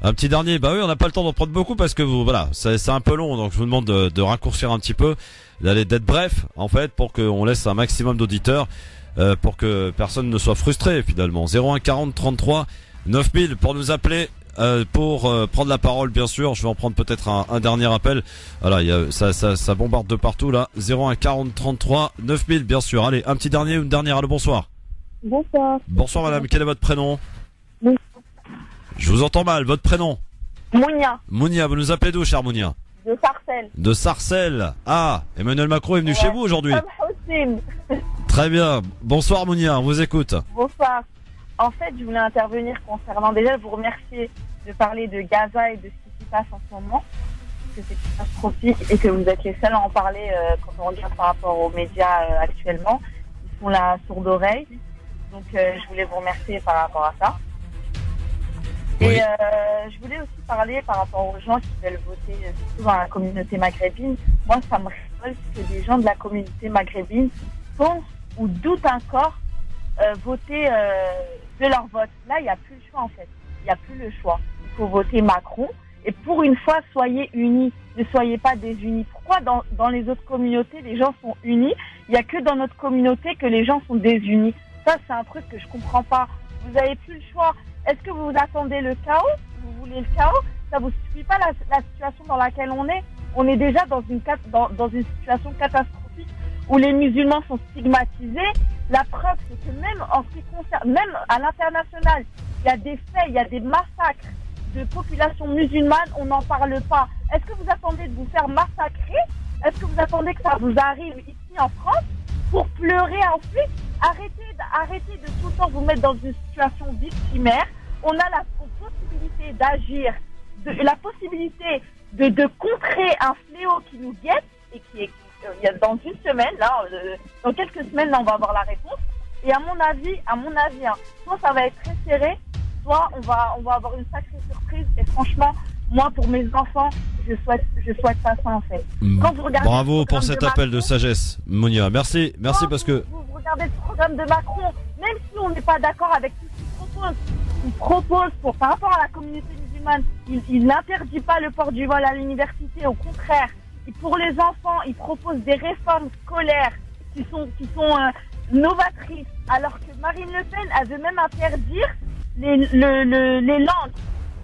Un petit dernier. Bah oui, on n'a pas le temps d'en prendre beaucoup parce que voilà, c'est un peu long. Donc je vous demande de raccourcir un petit peu, d'être bref, en fait, pour qu'on laisse un maximum d'auditeurs, pour que personne ne soit frustré, finalement. 01 40 33 9000 pour nous appeler, pour prendre la parole, bien sûr. Je vais en prendre peut-être un dernier appel. Voilà, ça bombarde de partout là. 01 40 33 9000, bien sûr. Allez, un petit dernier ou une dernière. Allô, bonsoir. Bonsoir. Bonsoir madame, quel est votre prénom? Oui. Je vous entends mal, votre prénom? Mounia. Mounia, vous nous appelez d'où, cher Mounia? De Sarcelles. De Sarcelles. Ah, Emmanuel Macron est venu chez vous aujourd'hui. Très bien. Bonsoir Mounia, on vous écoute. Bonsoir. En fait, je voulais intervenir concernant, déjà vous remercier de parler de Gaza et de ce qui se passe en ce moment, que c'est catastrophique et que vous êtes les seuls à en parler quand on regarde par rapport aux médias actuellement. Ils font la sourde oreille. Donc je voulais vous remercier par rapport à ça. Oui. Et je voulais aussi parler par rapport aux gens qui veulent voter, surtout dans la communauté maghrébine. Moi, ça me révolte que des gens de la communauté maghrébine pensent ou doutent encore voter de leur vote. Là, il n'y a plus le choix, en fait. Il n'y a plus le choix. Il faut voter Macron. Et pour une fois, soyez unis. Ne soyez pas désunis. Pourquoi dans les autres communautés, les gens sont unis? Il n'y a que dans notre communauté que les gens sont désunis. Ça, c'est un truc que je comprends pas. Vous n'avez plus le choix. Est-ce que vous attendez le chaos? Vous voulez le chaos? Ça vous suffit pas la situation dans laquelle on est? On est déjà dans une situation catastrophique où les musulmans sont stigmatisés. La preuve, c'est que même en ce qui concerne, même à l'international, il y a des faits, il y a des massacres de populations musulmanes, on n'en parle pas. Est-ce que vous attendez de vous faire massacrer? Est-ce que vous attendez que ça vous arrive ici en France pour pleurer ensuite? Arrêtez de tout le temps vous mettre dans une situation victimaire. On a la possibilité d'agir, la possibilité de contrer un fléau qui nous guette et qui est dans une semaine, là, dans quelques semaines, là, on va avoir la réponse. Et à mon avis, soit ça va être très serré, soit on va avoir une sacrée surprise. Et franchement, moi, pour mes enfants, je souhaite pas ça, en fait. Quand vous regardez bravo pour cet appel de sagesse, Monia. Merci parce que vous regardez le programme de Macron, même si on n'est pas d'accord avec tout ce qu'il propose, par rapport à la communauté musulmane, Slimane, il n'interdit pas le port du voile à l'université, au contraire. Et pour les enfants, il propose des réformes scolaires qui sont novatrices, alors que Marine Le Pen, elle veut même interdire les langues.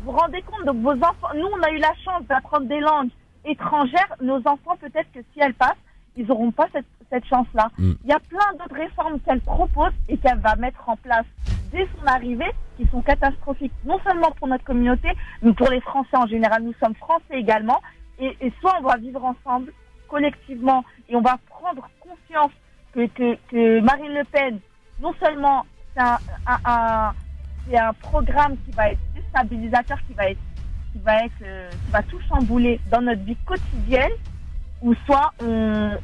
Vous vous rendez compte? Donc vos enfants, nous on a eu la chance d'apprendre des langues étrangères. Nos enfants, peut-être que si elles passent, ils n'auront pas cette chance-là. Il y a plein d'autres réformes qu'elle propose et qu'elle va mettre en place dès son arrivée, qui sont catastrophiques, non seulement pour notre communauté, mais pour les Français en général. Nous sommes Français également, et soit on va vivre ensemble, collectivement, et on va prendre conscience que Marine Le Pen, non seulement c'est un programme qui va être déstabilisateur, qui va tout chambouler dans notre vie quotidienne, ou soit on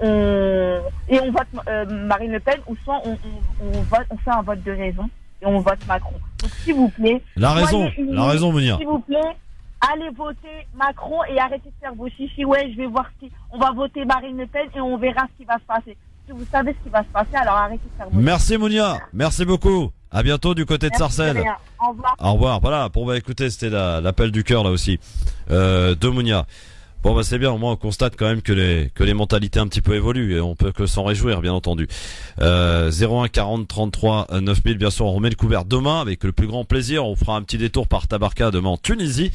vote Marine Le Pen, ou soit on fait un vote de raison et on vote Macron. Donc s'il vous plaît, la raison, Monia. S'il vous plaît, allez voter Macron et arrêtez de faire vos chichis. Ouais, je vais voir on va voter Marine Le Pen et on verra ce qui va se passer. Si vous savez ce qui va se passer, alors arrêtez de faire vos chichis. Merci Monia, merci beaucoup. À bientôt du côté de Sarcelles. Au revoir. Au revoir. Voilà, écoutez, c'était l'appel du cœur là aussi de Monia. Bon c'est bien, au moins on constate quand même que les mentalités un petit peu évoluent et on peut que s'en réjouir, bien entendu. 01 40 33 9000, bien sûr on remet le couvert demain avec le plus grand plaisir. On fera un petit détour par Tabarka demain en Tunisie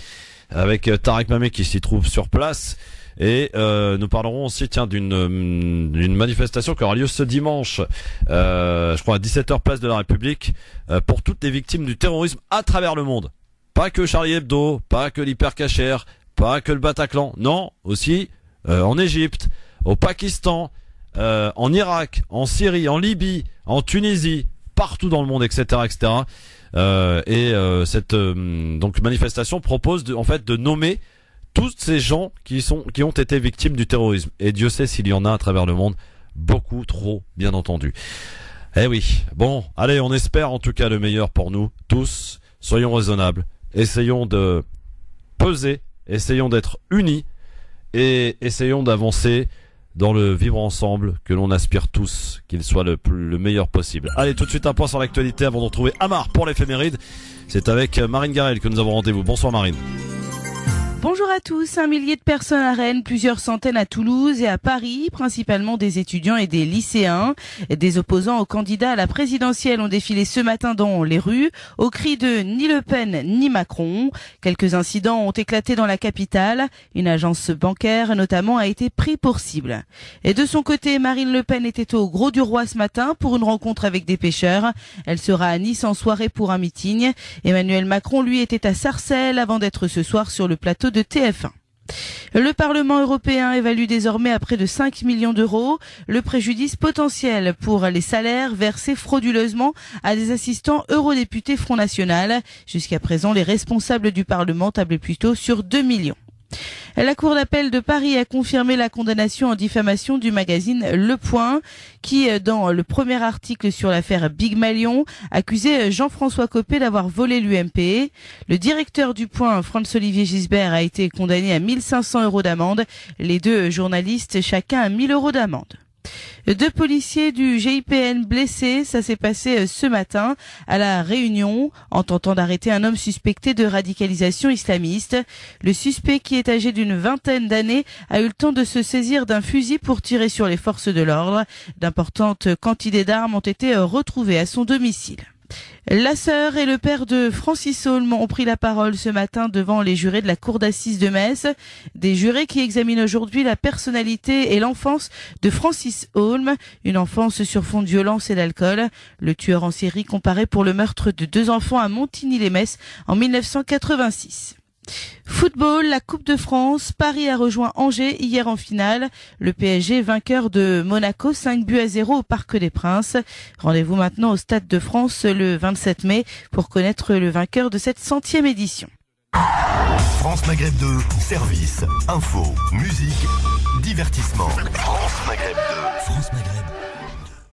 avec Tarek Mamé qui s'y trouve sur place. Et nous parlerons aussi d'une manifestation qui aura lieu ce dimanche, je crois à 17h place de la République, pour toutes les victimes du terrorisme à travers le monde. Pas que Charlie Hebdo, pas que l'Hypercacher, pas que le Bataclan, non, aussi en Égypte, au Pakistan, en Irak, en Syrie, en Libye, en Tunisie, partout dans le monde, etc., etc. Cette donc manifestation propose de nommer tous ces gens qui ont été victimes du terrorisme. Et Dieu sait s'il y en a à travers le monde, beaucoup trop, bien entendu. Eh oui, bon, allez, on espère en tout cas le meilleur pour nous tous. Soyons raisonnables, essayons de peser, essayons d'être unis et essayons d'avancer dans le vivre ensemble que l'on aspire tous, qu'il soit le meilleur possible. Allez, tout de suite un point sur l'actualité avant de retrouver Amar pour l'éphéméride. C'est avec Marine Garel que nous avons rendez-vous. Bonsoir Marine. Bonjour à tous. 1 millier de personnes à Rennes, plusieurs centaines à Toulouse et à Paris, principalement des étudiants et des lycéens. Des opposants aux candidats à la présidentielle ont défilé ce matin dans les rues, au cri de ni Le Pen ni Macron. Quelques incidents ont éclaté dans la capitale. Une agence bancaire notamment a été prise pour cible. Et de son côté, Marine Le Pen était au Gros du Roi ce matin pour une rencontre avec des pêcheurs. Elle sera à Nice en soirée pour un meeting. Emmanuel Macron, lui, était à Sarcelles avant d'être ce soir sur le plateau de TF1. Le Parlement européen évalue désormais à près de 5 millions d'euros le préjudice potentiel pour les salaires versés frauduleusement à des assistants eurodéputés Front National. Jusqu'à présent, les responsables du Parlement tablaient plutôt sur 2 millions. La Cour d'appel de Paris a confirmé la condamnation en diffamation du magazine Le Point, qui, dans le premier article sur l'affaire Big Malion, accusait Jean-François Copé d'avoir volé l'UMP. Le directeur du Point, Franz-Olivier Gisbert, a été condamné à 1 500 € d'amende. Les deux journalistes, chacun à 1 000 € d'amende. 2 policiers du GIPN blessés, ça s'est passé ce matin à La Réunion en tentant d'arrêter un homme suspecté de radicalisation islamiste. Le suspect, qui est âgé d'une vingtaine d'années, a eu le temps de se saisir d'un fusil pour tirer sur les forces de l'ordre. D'importantes quantités d'armes ont été retrouvées à son domicile. La sœur et le père de Francis Holm ont pris la parole ce matin devant les jurés de la cour d'assises de Metz. Des jurés qui examinent aujourd'hui la personnalité et l'enfance de Francis Holm, une enfance sur fond de violence et d'alcool. Le tueur en série comparé pour le meurtre de 2 enfants à Montigny-lès-Metz en 1986. Football, la Coupe de France, Paris a rejoint Angers hier en finale. Le PSG vainqueur de Monaco 5-0 au Parc des Princes. Rendez-vous maintenant au Stade de France le 27 mai pour connaître le vainqueur de cette 100e édition. France Maghreb 2, service, info, musique, divertissement. France Maghreb 2. France Maghreb.